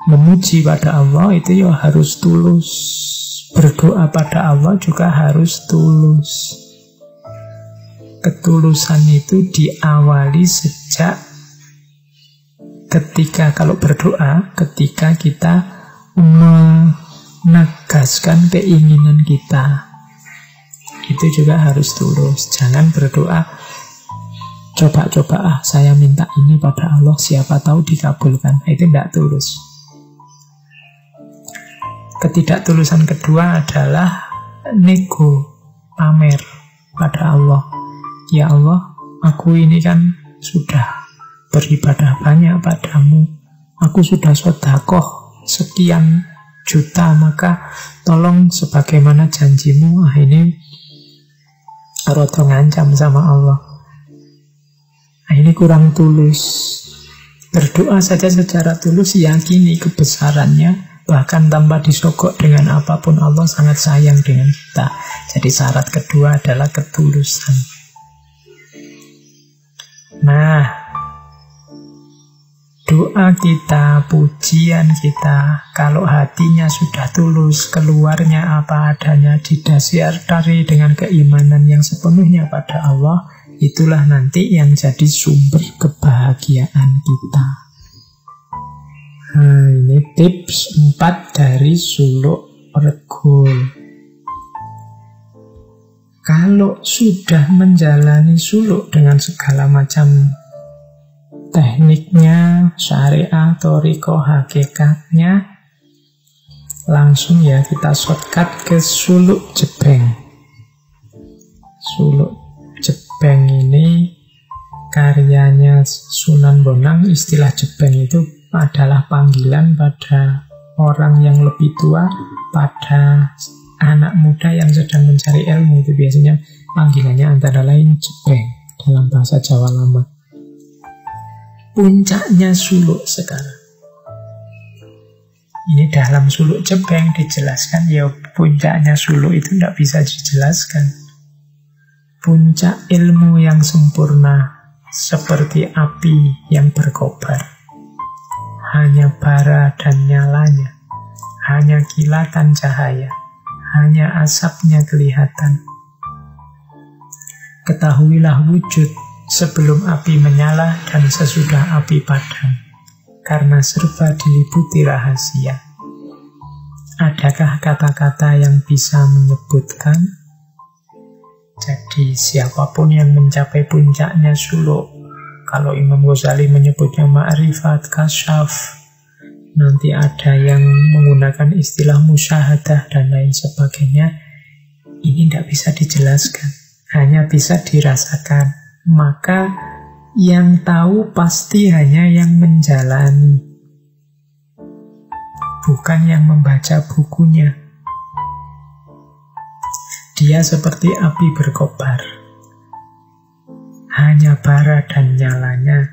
memuji pada Allah itu ya harus tulus. Berdoa pada Allah juga harus tulus. Ketulusan itu diawali sejak ketika, kalau berdoa, ketika kita menegaskan keinginan kita. Itu juga harus tulus. Jangan berdoa coba-coba saya minta ini pada Allah, siapa tahu dikabulkan. Itu tidak tulus. Ketidaktulusan kedua adalah nego, pamer pada Allah. Ya Allah, aku ini kan sudah beribadah banyak padamu, aku sudah sedekah sekian juta, maka tolong sebagaimana janjimu. Ini roto ngancam sama Allah. Ini kurang tulus. Berdoa saja secara tulus, yakini kebesarannya, bahkan tanpa disogok dengan apapun, Allah sangat sayang dengan kita. Jadi syarat kedua adalah ketulusan. Nah, doa kita, pujian kita, kalau hatinya sudah tulus, keluarnya apa adanya, didasari dengan keimanan yang sepenuhnya pada Allah, itulah nanti yang jadi sumber kebahagiaan kita. Nah, ini tips 4 dari suluk regul. Kalau sudah menjalani suluk dengan segala macam tekniknya, syariah, thoriqah, hakikatnya, langsung ya kita shortcut ke suluk jebeng. Suluk jebeng ini karyanya Sunan Bonang. Istilah jebeng itu adalah panggilan pada orang yang lebih tua, pada anak muda yang sedang mencari ilmu. Itu biasanya panggilannya antara lain jebeng dalam bahasa Jawa Lama. Puncaknya suluk sekarang. Ini dalam suluk jebeng dijelaskan, ya puncaknya suluk itu tidak bisa dijelaskan. Puncak ilmu yang sempurna seperti api yang berkobar. Hanya bara dan nyalanya, hanya kilatan cahaya, hanya asapnya kelihatan. Ketahuilah wujud sebelum api menyala dan sesudah api padam, karena serba diliputi rahasia. Adakah kata-kata yang bisa menyebutkan? Jadi siapapun yang mencapai puncaknya suluk, kalau Imam Ghazali menyebutnya ma'rifat, kasyaf, nanti ada yang menggunakan istilah musyahadah dan lain sebagainya, ini tidak bisa dijelaskan, hanya bisa dirasakan. Maka yang tahu pasti hanya yang menjalani, bukan yang membaca bukunya. Dia seperti api berkobar, hanya bara dan nyalanya.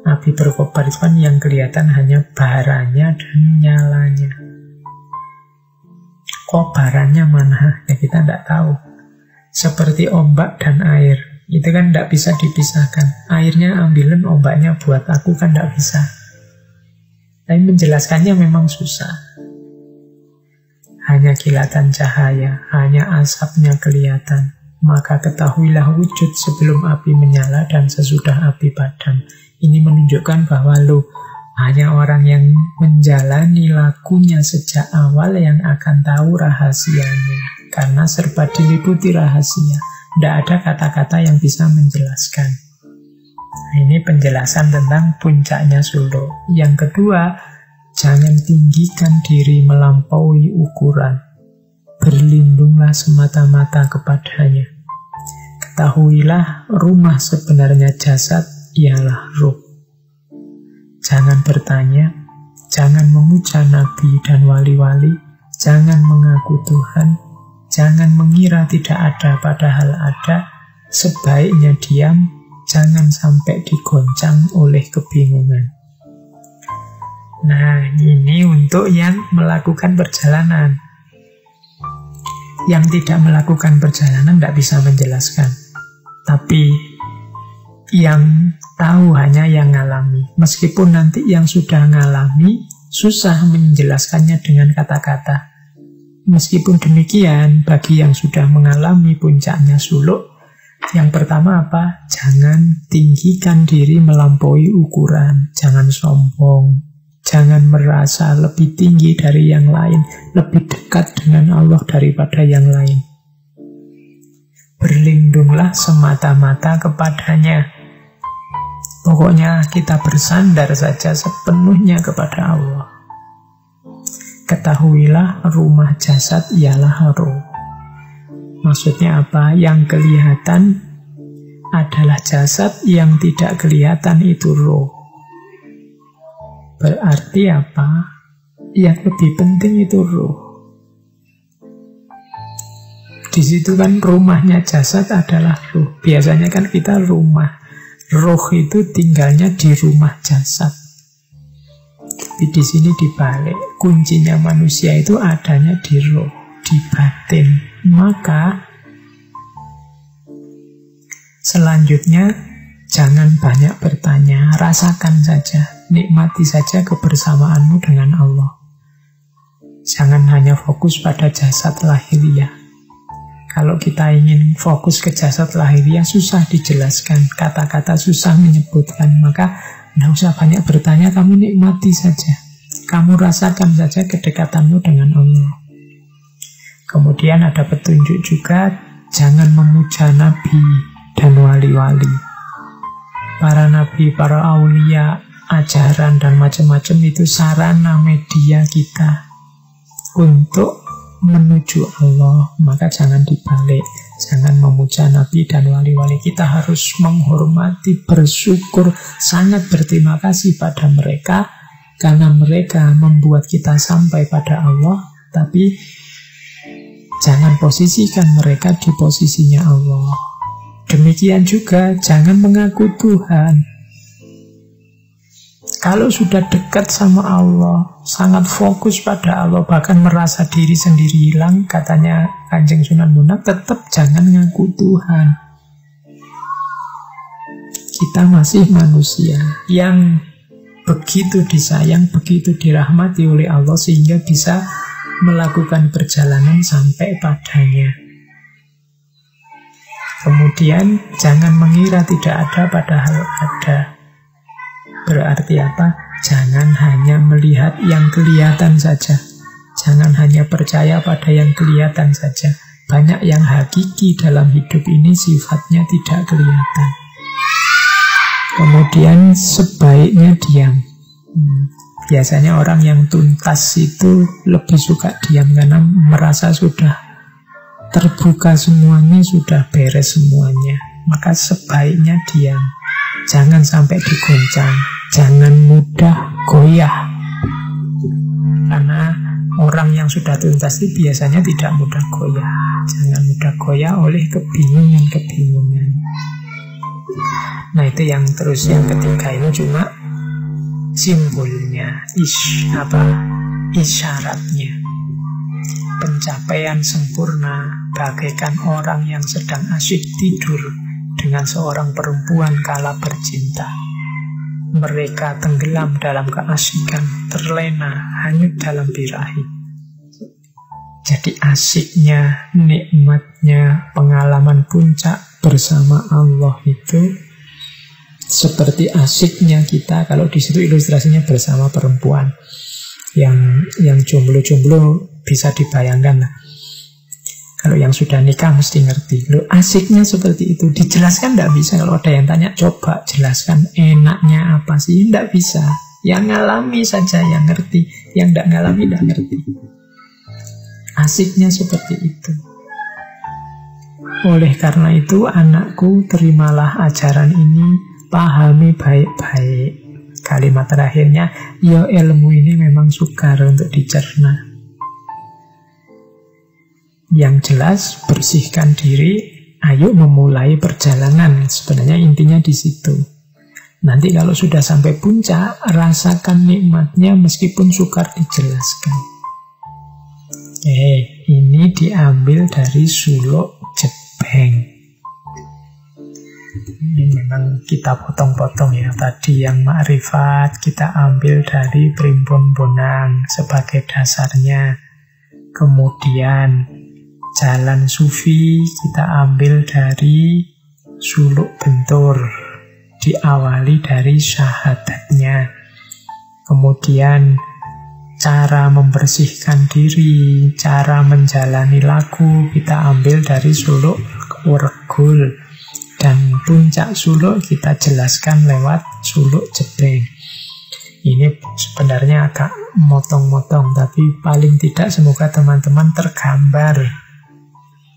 Api berkobar itu kan yang kelihatan hanya baranya dan nyalanya. Kobarannya mana? Ya kita tidak tahu. Seperti ombak dan air, itu kan tidak bisa dipisahkan. Airnya ambilin, ombaknya buat aku, kan tidak bisa. Tapi menjelaskannya memang susah. Hanya kilatan cahaya, hanya asapnya kelihatan. Maka ketahuilah wujud sebelum api menyala dan sesudah api padam. Ini menunjukkan bahwa hanya orang yang menjalani lakunya sejak awal yang akan tahu rahasianya. Karena serba diliputi rahasia. Tidak ada kata-kata yang bisa menjelaskan. Nah, ini penjelasan tentang puncaknya suluk. Yang kedua, jangan tinggikan diri melampaui ukuran. Berlindunglah semata-mata kepadanya. Ketahuilah rumah sebenarnya jasad ialah ruh. Jangan bertanya, jangan memuja nabi dan wali-wali, jangan mengaku Tuhan, jangan mengira tidak ada padahal ada, sebaiknya diam, jangan sampai digoncang oleh kebingungan. Nah, ini untuk yang melakukan perjalanan. Yang tidak melakukan perjalanan tidak bisa menjelaskan. Tapi yang tahu hanya yang ngalami. Meskipun nanti yang sudah ngalami susah menjelaskannya dengan kata-kata. Meskipun demikian, bagi yang sudah mengalami puncaknya suluk, yang pertama apa? Jangan tinggikan diri melampaui ukuran. Jangan sombong. Jangan merasa lebih tinggi dari yang lain, lebih dekat dengan Allah daripada yang lain. Berlindunglah semata-mata kepadanya. Pokoknya kita bersandar saja sepenuhnya kepada Allah. Ketahuilah rumah jasad ialah ruh. Maksudnya apa? Yang kelihatan adalah jasad, yang tidak kelihatan itu ruh. Berarti apa? Yang lebih penting itu ruh. Di situ kan rumahnya jasad adalah ruh. Biasanya kan kita rumah. Ruh itu tinggalnya di rumah jasad. Tapi di sini dibalik. Kuncinya manusia itu adanya di ruh, di batin. Maka selanjutnya jangan banyak bertanya, rasakan saja. Nikmati saja kebersamaanmu dengan Allah. Jangan hanya fokus pada jasad lahiriah. Kalau kita ingin fokus ke jasad lahiriah, susah dijelaskan. Kata-kata susah menyebutkan. Maka tidak usah banyak bertanya, kamu nikmati saja. Kamu rasakan saja kedekatanmu dengan Allah. Kemudian ada petunjuk juga, jangan memuja nabi dan wali-wali. Para nabi, para aulia, ajaran dan macam-macam itu sarana media kita untuk menuju Allah. Maka jangan dibalik, jangan memuja nabi dan wali-wali. Kita harus menghormati, bersyukur, sangat berterima kasih pada mereka, karena mereka membuat kita sampai pada Allah. Tapi jangan posisikan mereka di posisinya Allah. Demikian juga jangan mengaku Tuhan. Kalau sudah dekat sama Allah, sangat fokus pada Allah, bahkan merasa diri sendiri hilang, katanya Kanjeng Sunan Bonang, tetap jangan ngaku Tuhan. Kita masih manusia yang begitu disayang, begitu dirahmati oleh Allah, sehingga bisa melakukan perjalanan sampai padanya. Kemudian jangan mengira tidak ada padahal ada. Berarti apa? Jangan hanya melihat yang kelihatan saja. Jangan hanya percaya pada yang kelihatan saja. Banyak yang hakiki dalam hidup ini sifatnya tidak kelihatan. Kemudian sebaiknya diam. Biasanya orang yang tuntas itu lebih suka diam karena merasa sudah terbuka semuanya, sudah beres semuanya. Maka sebaiknya diam. Jangan sampai digoncang, jangan mudah goyah. Karena orang yang sudah tuntas itu biasanya tidak mudah goyah. Jangan mudah goyah oleh kebingungan-kebingungan. Nah itu yang terus yang ketiga ini cuma simbolnya, isyaratnya. Pencapaian sempurna bagaikan orang yang sedang asyik tidur dengan seorang perempuan kala bercinta. Mereka tenggelam dalam keasikan, terlena, hanyut dalam birahi. Jadi asiknya, nikmatnya, pengalaman puncak bersama Allah itu seperti asiknya kita kalau di situ ilustrasinya bersama perempuan yang jomblo-jomblo bisa dibayangkan lah. Kalau yang sudah nikah mesti ngerti. Loh, asiknya seperti itu. Dijelaskan tidak bisa. Kalau ada yang tanya, coba jelaskan enaknya apa sih? Tidak bisa. Yang ngalami saja yang ngerti. Yang tidak ngalami tidak ngerti. Asiknya seperti itu. Oleh karena itu, anakku, terimalah ajaran ini, pahami baik-baik. Kalimat terakhirnya, ya ilmu ini memang sukar untuk dicerna. Yang jelas, bersihkan diri, ayo memulai perjalanan. Sebenarnya intinya di situ. Nanti kalau sudah sampai puncak, rasakan nikmatnya meskipun sukar dijelaskan. Ini diambil dari Suluk Jebeng. Ini memang kita potong-potong ya. Tadi yang Ma'rifat kita ambil dari Primbon Bonang sebagai dasarnya. Kemudian Jalan Sufi kita ambil dari Suluk Bentur, diawali dari syahadatnya. Kemudian cara membersihkan diri, cara menjalani lagu kita ambil dari Suluk Wergul. Dan puncak suluk kita jelaskan lewat Suluk Jebeng. Ini sebenarnya agak motong-motong, tapi paling tidak semoga teman-teman tergambar.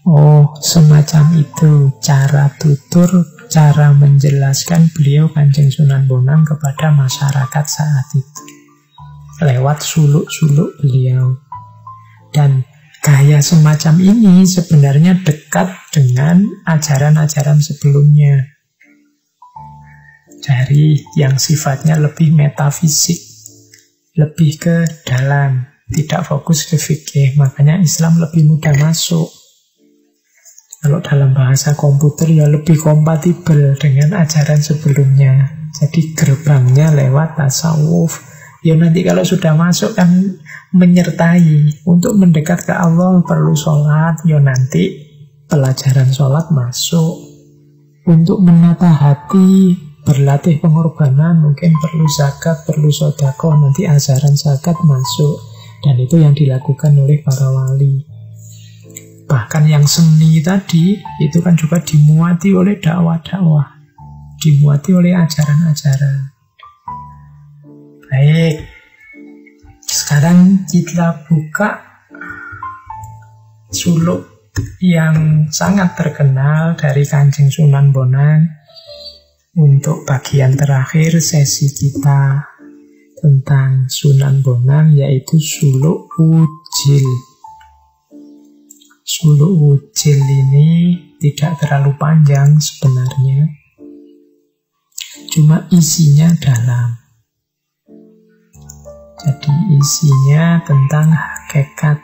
Oh, semacam itu cara tutur, cara menjelaskan beliau Kanjeng Sunan Bonang kepada masyarakat saat itu. Lewat suluk-suluk beliau. Dan gaya semacam ini sebenarnya dekat dengan ajaran-ajaran sebelumnya. Dari yang sifatnya lebih metafisik, lebih ke dalam, tidak fokus ke fikih. Makanya Islam lebih mudah masuk. Kalau dalam bahasa komputer ya lebih kompatibel dengan ajaran sebelumnya. Jadi gerbangnya lewat tasawuf. Ya nanti kalau sudah masuk kan menyertai. Untuk mendekat ke Allah perlu sholat. Ya nanti pelajaran sholat masuk. Untuk menata hati berlatih pengorbanan, mungkin perlu zakat, perlu sedekah, nanti ajaran zakat masuk. Dan itu yang dilakukan oleh para wali. Bahkan yang seni tadi, itu kan juga dimuati oleh dakwah-dakwah, dimuati oleh ajaran-ajaran. Baik, sekarang kita buka suluk yang sangat terkenal dari Kanjeng Sunan Bonang untuk bagian terakhir sesi kita tentang Sunan Bonang, yaitu suluk Wujil. Suluk Wujil ini tidak terlalu panjang sebenarnya, cuma isinya dalam. Jadi isinya tentang hakikat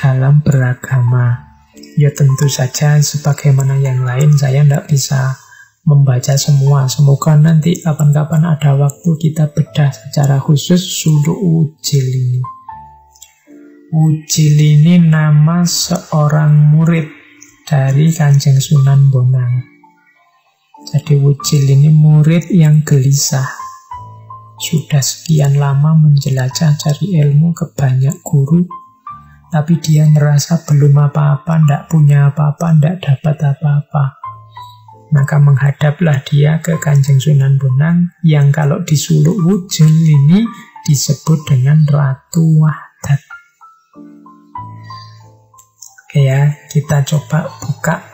dalam beragama. Ya tentu saja sebagaimana yang lain saya tidak bisa membaca semua. Semoga nanti kapan-kapan ada waktu kita bedah secara khusus suluk Wujil ini. Wujil ini nama seorang murid dari Kanjeng Sunan Bonang. Jadi Wujil ini murid yang gelisah. Sudah sekian lama menjelajah cari ilmu ke banyak guru, tapi dia merasa belum apa-apa, tidak punya apa-apa, tidak dapat apa-apa. Maka menghadaplah dia ke Kanjeng Sunan Bonang, yang kalau di suluk Wujil ini disebut dengan Ratu Wahdat. Oke ya, kita coba buka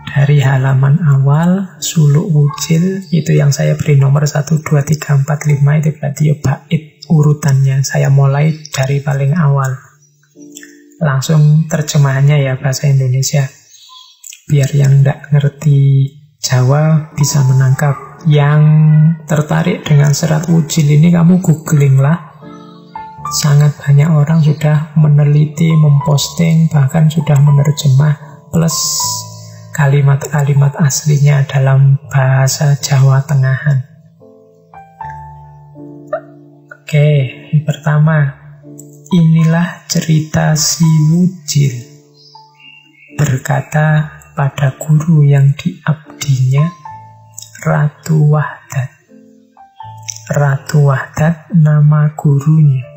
dari halaman awal suluk Wujil. Itu yang saya beri nomor 1, 2, 3, 4, 5. Itu berarti ya bait urutannya. Saya mulai dari paling awal. Langsung terjemahannya ya bahasa Indonesia, biar yang tidak ngerti Jawa bisa menangkap. Yang tertarik dengan serat Wujil ini kamu googling lah. Sangat banyak orang sudah meneliti, memposting, bahkan sudah menerjemah, plus kalimat-kalimat aslinya dalam bahasa Jawa Tengahan. Oke, yang pertama, inilah cerita si Wujil. Berkata pada guru yang diabdinya, Ratu Wahdat. Ratu Wahdat nama gurunya.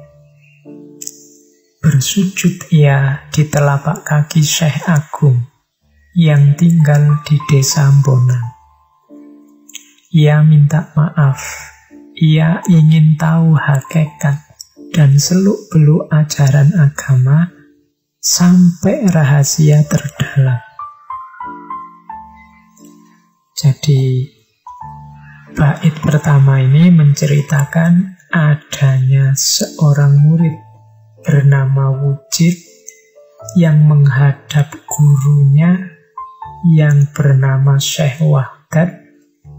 Bersujud ia di telapak kaki Syekh Agung yang tinggal di desa Bonang. Ia minta maaf. Ia ingin tahu hakikat dan seluk-beluk ajaran agama sampai rahasia terdalam. Jadi bait pertama ini menceritakan adanya seorang murid bernama Wujil yang menghadap gurunya yang bernama Syekh Wahdat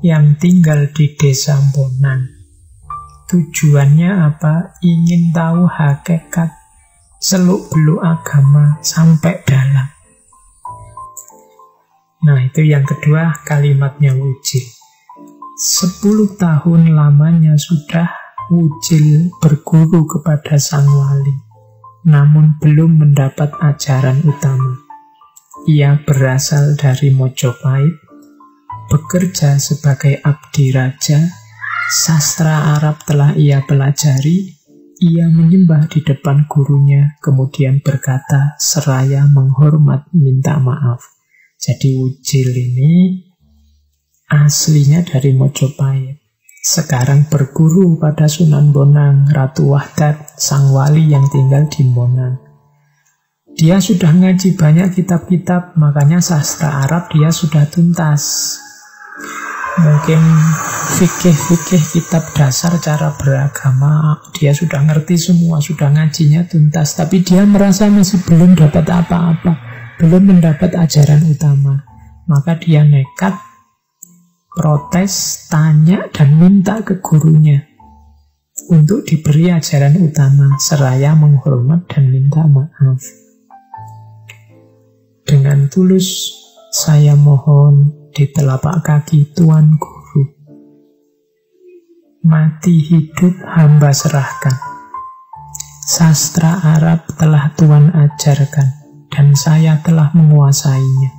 yang tinggal di desa Bonang. Tujuannya apa? Ingin tahu hakikat seluk-beluk agama sampai dalam. Nah, itu yang kedua kalimatnya Wujil. 10 tahun lamanya sudah Wujil berguru kepada sang wali, namun belum mendapat ajaran utama. Ia berasal dari Mojopahit, bekerja sebagai abdi raja, sastra Arab telah ia pelajari, ia menyembah di depan gurunya, kemudian berkata seraya menghormat minta maaf. Jadi Wujil ini aslinya dari Mojopahit. Sekarang berguru pada Sunan Bonang, Ratu Wahdat, sang wali yang tinggal di Bonang. Dia sudah ngaji banyak kitab-kitab, makanya sastra Arab dia sudah tuntas. Mungkin fikih-fikih kitab dasar cara beragama dia sudah ngerti semua, sudah ngajinya tuntas. Tapi dia merasa masih belum dapat apa-apa, belum mendapat ajaran utama. Maka dia nekat protes, tanya, dan minta ke gurunya untuk diberi ajaran utama, seraya menghormat dan minta maaf. Dengan tulus, saya mohon di telapak kaki Tuan Guru. Mati hidup hamba serahkan. Sastra Arab telah Tuan ajarkan, dan saya telah menguasainya.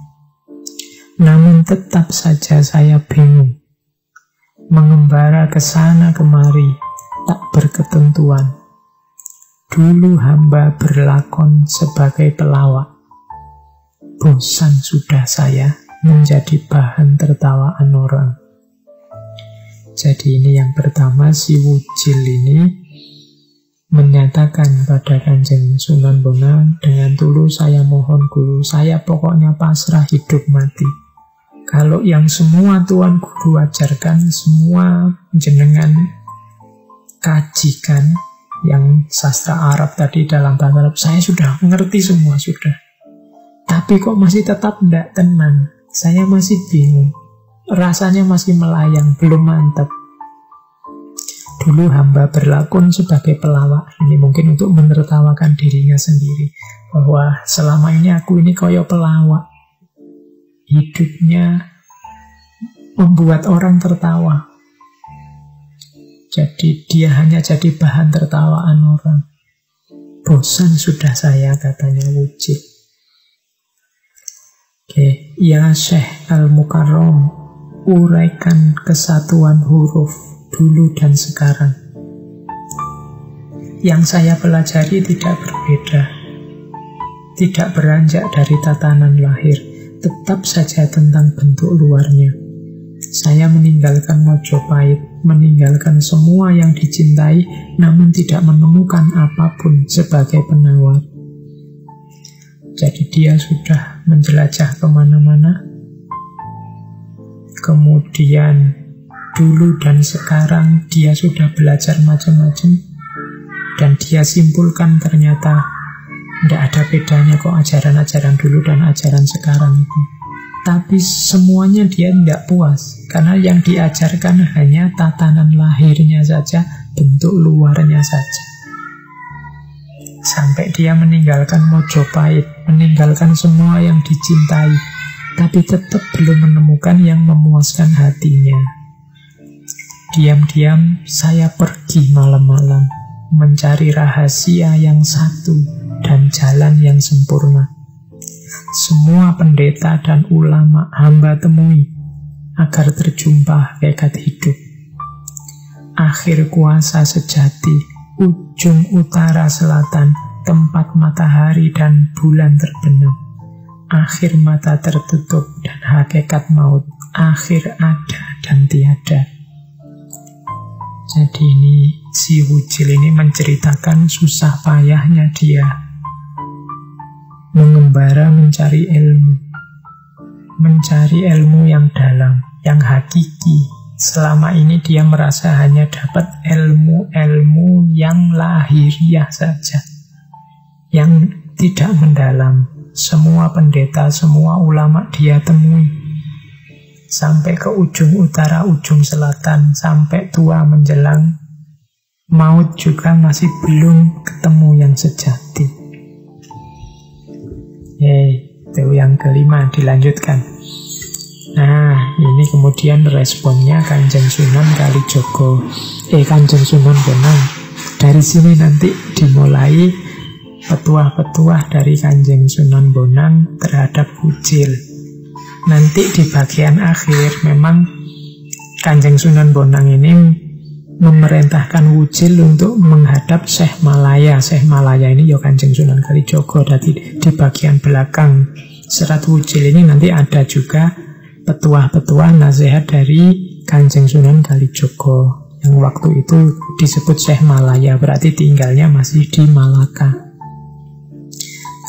Namun tetap saja saya bingung. Mengembara ke sana kemari, tak berketentuan. Dulu hamba berlakon sebagai pelawak. Bosan sudah saya menjadi bahan tertawaan orang. Jadi ini yang pertama, si Wujil ini menyatakan pada Kanjeng Sunan Bonang, dengan tulus saya mohon guru, saya pokoknya pasrah hidup mati. Kalau yang semua Tuan Guru ajarkan, semua jenengan kajikan, yang sastra Arab tadi dalam bahasa Arab, saya sudah mengerti semua, sudah. Tapi kok masih tetap tidak tenang, saya masih bingung. Rasanya masih melayang, belum mantap. Dulu hamba berlakon sebagai pelawak. Ini mungkin untuk menertawakan dirinya sendiri, bahwa selama ini aku ini koyo pelawak. Hidupnya membuat orang tertawa. Jadi dia hanya jadi bahan tertawaan orang. Bosan sudah saya, katanya Wujil. Oke, ya Syekh Al-Mukarram, uraikan kesatuan huruf dulu dan sekarang. Yang saya pelajari tidak berbeda, tidak beranjak dari tatanan lahir, tetap saja tentang bentuk luarnya. Saya meninggalkan Mojopahit, meninggalkan semua yang dicintai, namun tidak menemukan apapun sebagai penawar. Jadi dia sudah menjelajah kemana-mana. Kemudian dulu dan sekarang dia sudah belajar macam-macam. Dan dia simpulkan ternyata tidak ada bedanya kok ajaran-ajaran dulu dan ajaran sekarang itu. Tapi semuanya dia tidak puas, karena yang diajarkan hanya tatanan lahirnya saja, bentuk luarnya saja. Sampai dia meninggalkan Mojopahit, meninggalkan semua yang dicintai, tapi tetap belum menemukan yang memuaskan hatinya. Diam-diam saya pergi malam-malam, mencari rahasia yang satu dan jalan yang sempurna. Semua pendeta dan ulama hamba temui agar terjumpa hakikat hidup. Akhir kuasa sejati, ujung utara selatan, tempat matahari dan bulan terbenam. Akhir mata tertutup dan hakikat maut, akhir ada dan tiada. Jadi ini si Wujil ini menceritakan susah payahnya dia mengembara mencari ilmu yang dalam, yang hakiki. Selama ini dia merasa hanya dapat ilmu-ilmu yang lahiriah saja, yang tidak mendalam. Semua pendeta, semua ulama dia temui, sampai ke ujung utara, ujung selatan, sampai tua menjelang maut juga masih belum ketemu yang sejati. Itu yang kelima, dilanjutkan. Nah, ini kemudian responnya Kanjeng Sunan Kalijogo, Kanjeng Sunan Bonang. Dari sini nanti dimulai petuah-petuah dari Kanjeng Sunan Bonang terhadap Wujil. Nanti di bagian akhir memang Kanjeng Sunan Bonang ini memerintahkan Wujil untuk menghadap Syekh Malaya. Syekh Malaya ini ya Kanjeng Sunan Kalijogo. Jadi di bagian belakang serat Wujil ini nanti ada juga petuah-petuah nasihat dari Kanjeng Sunan Kalijogo, yang waktu itu disebut Syekh Malaya, berarti tinggalnya masih di Malaka.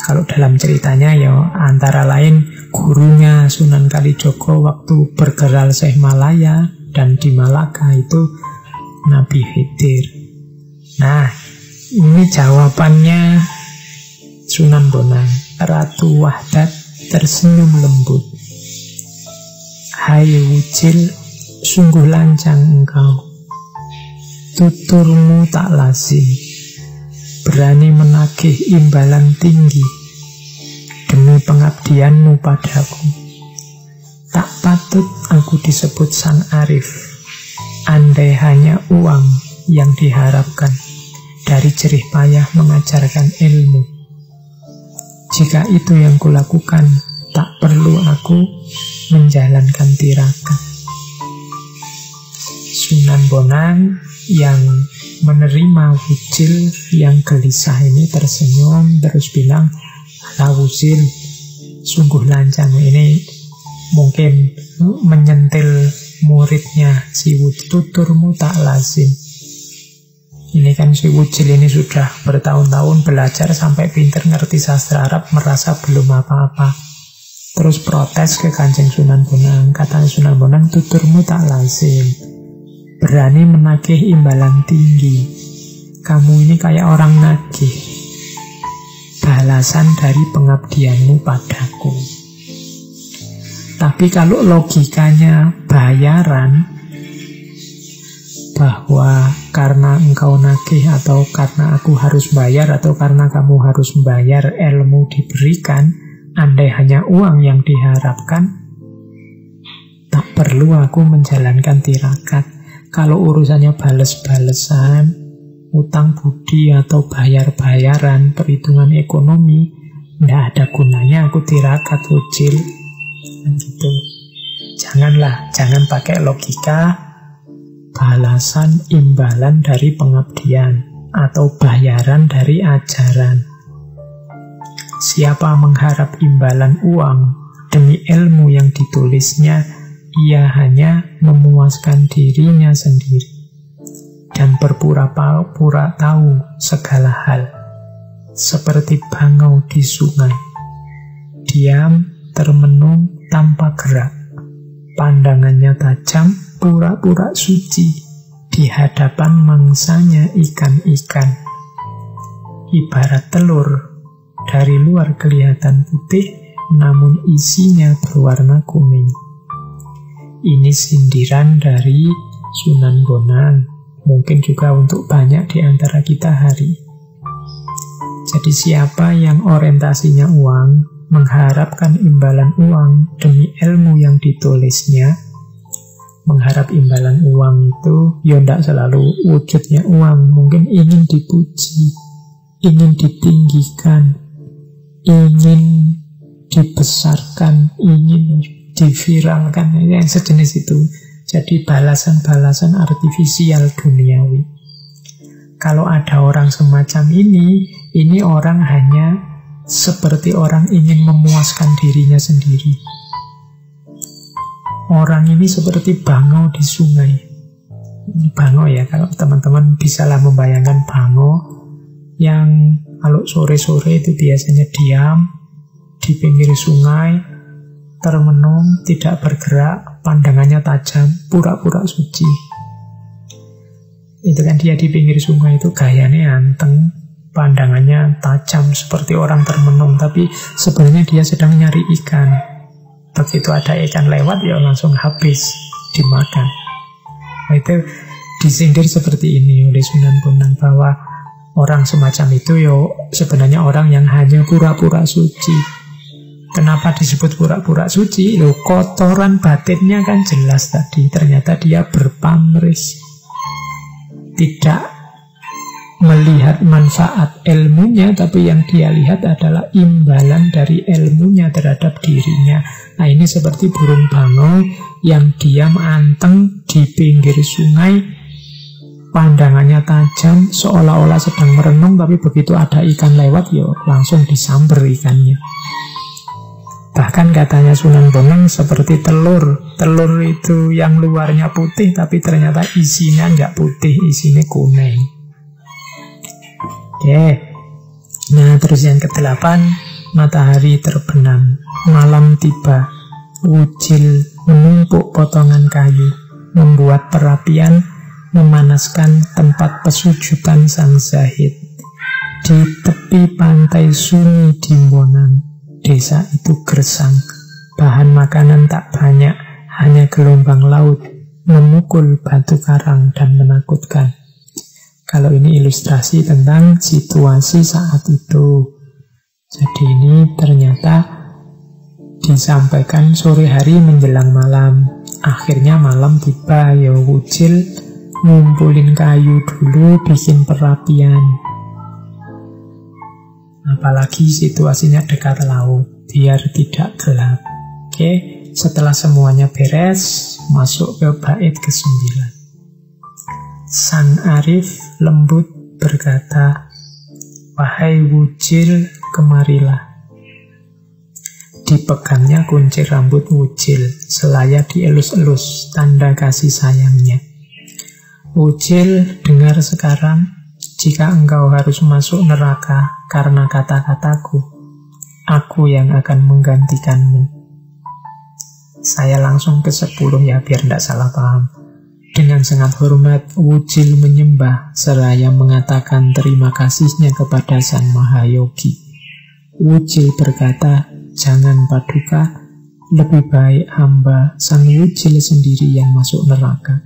Kalau dalam ceritanya ya antara lain gurunya Sunan Kalijogo waktu bergerak Syekh Malaya dan di Malaka itu Nabi Khidir. Nah, ini jawabannya Sunan Bonang. Ratu Wahdat tersenyum lembut. Hai Wujil, sungguh lancang engkau. Tuturmu tak lazim, berani menagih imbalan tinggi demi pengabdianmu padaku. Tak patut aku disebut sang arif, andai hanya uang yang diharapkan dari jerih payah mengajarkan ilmu. Jika itu yang kulakukan, tak perlu aku menjalankan tirakat. Sunan Bonang yang menerima Wujil yang gelisah ini tersenyum terus bilang, "Lah Wujil, sungguh lancang." Ini mungkin menyentil muridnya si Wujil, "Tuturmu tak lazim." Ini kan si Wujil ini sudah bertahun-tahun belajar sampai pinter ngerti sastra Arab, merasa belum apa-apa. Terus protes ke Kanjeng Sunan Bonang. Kata Sunan Bonang, "Tuturmu tak lazim. Berani menagih imbalan tinggi. Kamu ini kayak orang nagih. Balasan dari pengabdianmu padaku. Tapi kalau logikanya bayaran, bahwa karena engkau nagih atau karena aku harus bayar atau karena kamu harus membayar ilmu diberikan, andai hanya uang yang diharapkan, tak perlu aku menjalankan tirakat. Kalau urusannya bales-balesan, utang budi atau bayar-bayaran, perhitungan ekonomi, tidak ada gunanya aku tirakat, Wujil." Gitu. Jangan pakai logika balasan imbalan dari pengabdian atau bayaran dari ajaran. Siapa mengharap imbalan uang demi ilmu yang ditulisnya, ia hanya memuaskan dirinya sendiri dan berpura-pura tahu segala hal, seperti bangau di sungai, diam termenung tanpa gerak, pandangannya tajam, pura-pura suci di hadapan mangsanya ikan-ikan. Ibarat telur, dari luar kelihatan putih, namun isinya berwarna kuning. Ini sindiran dari Sunan Bonang, mungkin juga untuk banyak di antara kita hari. Jadi siapa yang orientasinya uang, mengharapkan imbalan uang demi ilmu yang ditulisnya, mengharap imbalan uang itu ya tidak selalu wujudnya uang, mungkin ingin dipuji, ingin ditinggikan, ingin dibesarkan, ingin diviralkan, yang sejenis itu. Jadi balasan-balasan artifisial duniawi. Kalau ada orang semacam ini orang hanya seperti orang ingin memuaskan dirinya sendiri. Orang ini seperti bangau di sungai. Ini bangau ya, kalau teman-teman bisalah membayangkan bangau yang kalau sore-sore itu biasanya diam di pinggir sungai, termenung, tidak bergerak, pandangannya tajam, pura-pura suci. Itu kan dia di pinggir sungai itu gayanya anteng, pandangannya tajam seperti orang termenung, tapi sebenarnya dia sedang nyari ikan. Begitu ada ikan lewat, ya langsung habis dimakan. Nah, itu disindir seperti ini oleh Sunan Bonang, bahwa orang semacam itu sebenarnya orang yang hanya pura-pura suci. Kenapa disebut pura-pura suci? Kotoran batinnya kan jelas tadi. Ternyata dia berpamrih, tidak melihat manfaat ilmunya, tapi yang dia lihat adalah imbalan dari ilmunya terhadap dirinya. Nah, ini seperti burung bangau yang diam anteng di pinggir sungai, pandangannya tajam, seolah-olah sedang merenung, tapi begitu ada ikan lewat, langsung disamber ikannya. Bahkan katanya Sunan Bonang seperti telur. Telur itu yang luarnya putih, tapi ternyata isinya nggak putih, isinya kuning. Oke. Nah, terus yang ke-8, matahari terbenam, malam tiba, Wujil menumpuk potongan kayu, membuat perapian, memanaskan tempat pesujudan sang zahid. Di tepi pantai sunyi di Bonang, desa itu gersang, bahan makanan tak banyak, hanya gelombang laut memukul batu karang dan menakutkan. Kalau ini ilustrasi tentang situasi saat itu. Jadi ini ternyata disampaikan sore hari menjelang malam. Akhirnya malam tiba, Wujil ngumpulin kayu dulu, bikin perapian. Apalagi situasinya dekat laut, biar tidak gelap. Oke, Setelah semuanya beres, masuk ke bait ke-9. Sang Arif lembut berkata, "Wahai Wujil, kemarilah." Dipegangnya kunci rambut Wujil, selaya dielus-elus, tanda kasih sayangnya. "Wujil, dengar sekarang, jika engkau harus masuk neraka karena kata-kataku, aku yang akan menggantikanmu." Saya langsung ke 10 ya, biar tidak salah paham. Dengan sangat hormat, Wujil menyembah seraya mengatakan terima kasihnya kepada Sang Mahayogi. Wujil berkata, "Jangan Paduka, lebih baik hamba Sang Wujil sendiri yang masuk neraka."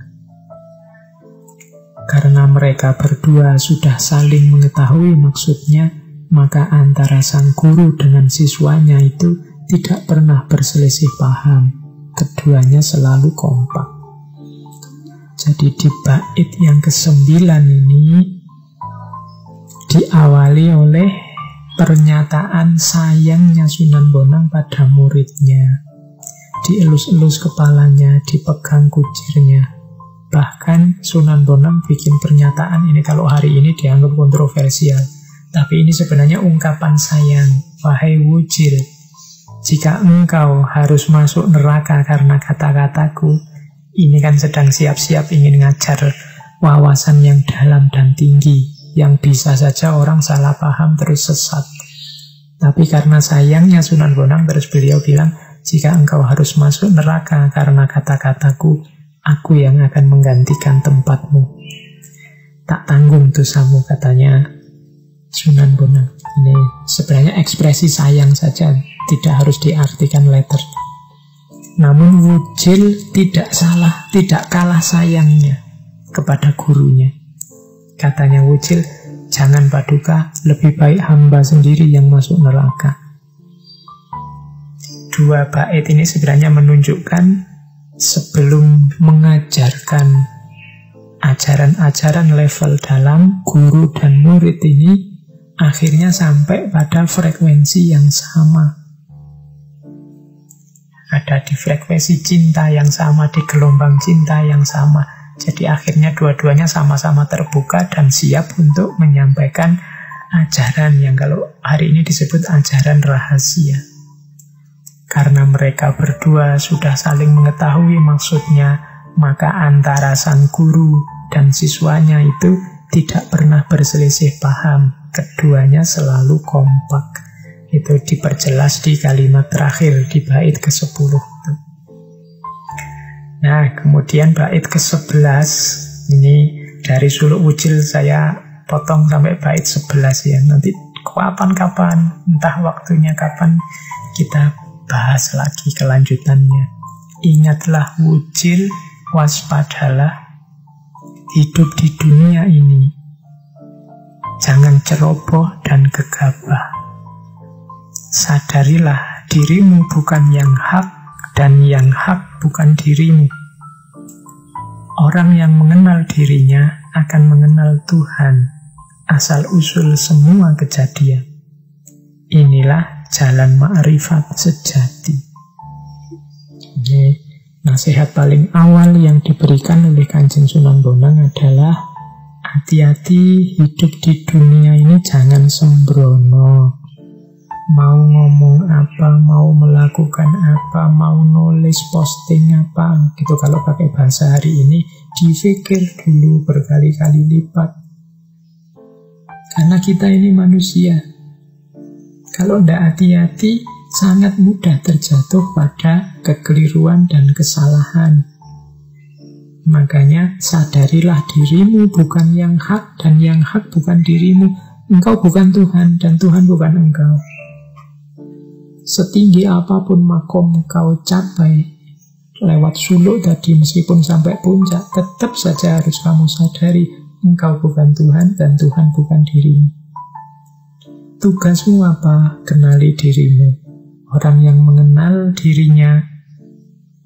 Karena mereka berdua sudah saling mengetahui maksudnya, maka antara sang guru dengan siswanya itu tidak pernah berselisih paham. Keduanya selalu kompak. Jadi di bait yang ke-9 ini diawali oleh pernyataan sayangnya Sunan Bonang pada muridnya. Dielus-elus kepalanya, dipegang kucirnya. Bahkan Sunan Bonang bikin pernyataan ini, kalau hari ini dianggap kontroversial, tapi ini sebenarnya ungkapan sayang. "Wahai Wujil, jika engkau harus masuk neraka karena kata-kataku," ini kan sedang siap-siap ingin ngajar wawasan yang dalam dan tinggi, yang bisa saja orang salah paham terus sesat. Tapi karena sayangnya Sunan Bonang, terus beliau bilang, "Jika engkau harus masuk neraka karena kata-kataku, aku yang akan menggantikan tempatmu. Tak tanggung dosamu," katanya Sunan Bonang. Ini sebenarnya ekspresi sayang saja, tidak harus diartikan letter. Namun Wujil tidak salah, tidak kalah sayangnya kepada gurunya. Katanya Wujil, "Jangan Paduka, lebih baik hamba sendiri yang masuk neraka." Dua bait ini sebenarnya menunjukkan sebelum mengajarkan ajaran-ajaran level dalam, guru dan murid ini akhirnya sampai pada frekuensi yang sama. Ada di frekuensi cinta yang sama, di gelombang cinta yang sama. Jadi akhirnya dua-duanya sama-sama terbuka dan siap untuk menyampaikan ajaran yang kalau hari ini disebut ajaran rahasia. Karena mereka berdua sudah saling mengetahui maksudnya, maka antara sang guru dan siswanya itu tidak pernah berselisih paham. Keduanya selalu kompak. Itu diperjelas di kalimat terakhir di bait ke-10. Nah, kemudian bait ke-11 ini dari Suluk Wujil saya potong sampai bait 11 ya. Nanti kapan-kapan, entah waktunya kapan, kita bahas lagi kelanjutannya. Ingatlah Wujil, waspadalah, hidup di dunia ini jangan ceroboh dan gegabah. Sadarilah dirimu bukan yang hak dan yang hak bukan dirimu. Orang yang mengenal dirinya akan mengenal Tuhan, asal-usul semua kejadian. Inilah jalan ma'rifat sejati. Ini nasihat paling awal yang diberikan oleh Kanjeng Sunan Bonang adalah hati-hati hidup di dunia ini, jangan sembrono. Mau ngomong apa, mau melakukan apa, mau nulis posting apa, gitu kalau pakai bahasa hari ini, dipikir dulu berkali-kali lipat. Karena kita ini manusia. Kalau tidak hati-hati, sangat mudah terjatuh pada kekeliruan dan kesalahan. Makanya sadarilah dirimu bukan yang hak dan yang hak bukan dirimu. Engkau bukan Tuhan dan Tuhan bukan engkau. Setinggi apapun makom kau capai lewat suluk tadi, meskipun sampai puncak, tetap saja harus kamu sadari engkau bukan Tuhan dan Tuhan bukan dirimu. Tugasmu apa? Kenali dirimu. Orang yang mengenal dirinya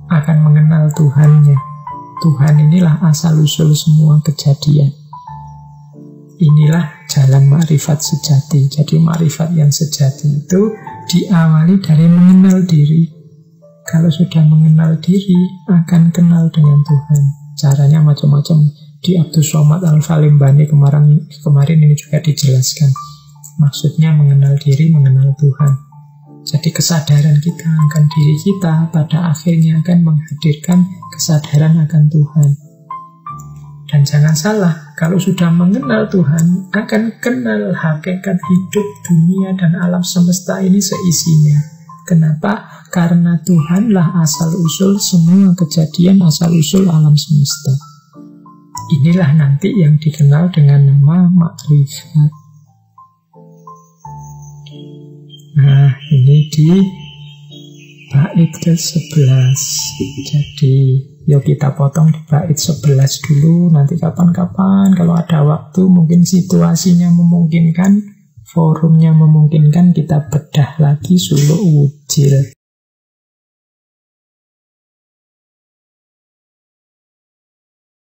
akan mengenal Tuhannya. Tuhan inilah asal-usul semua kejadian. Inilah jalan ma'rifat sejati. Jadi ma'rifat yang sejati itu diawali dari mengenal diri. Kalau sudah mengenal diri, akan kenal dengan Tuhan. Caranya macam-macam. Di Abdus Somad Al-Falimbani kemarin ini juga dijelaskan. Maksudnya mengenal diri, mengenal Tuhan. Jadi kesadaran kita akan diri kita pada akhirnya akan menghadirkan kesadaran akan Tuhan. Dan jangan salah, kalau sudah mengenal Tuhan, akan kenal hakikat hidup, dunia, dan alam semesta ini seisinya. Kenapa? Karena Tuhanlah asal-usul semua kejadian, asal-usul alam semesta. Inilah nanti yang dikenal dengan nama makrifat. Nah, ini di bait ke-11. Jadi, yuk kita potong di bait 11 dulu. Nanti kapan-kapan kalau ada waktu, mungkin situasinya memungkinkan, forumnya memungkinkan, kita bedah lagi suluk wujil.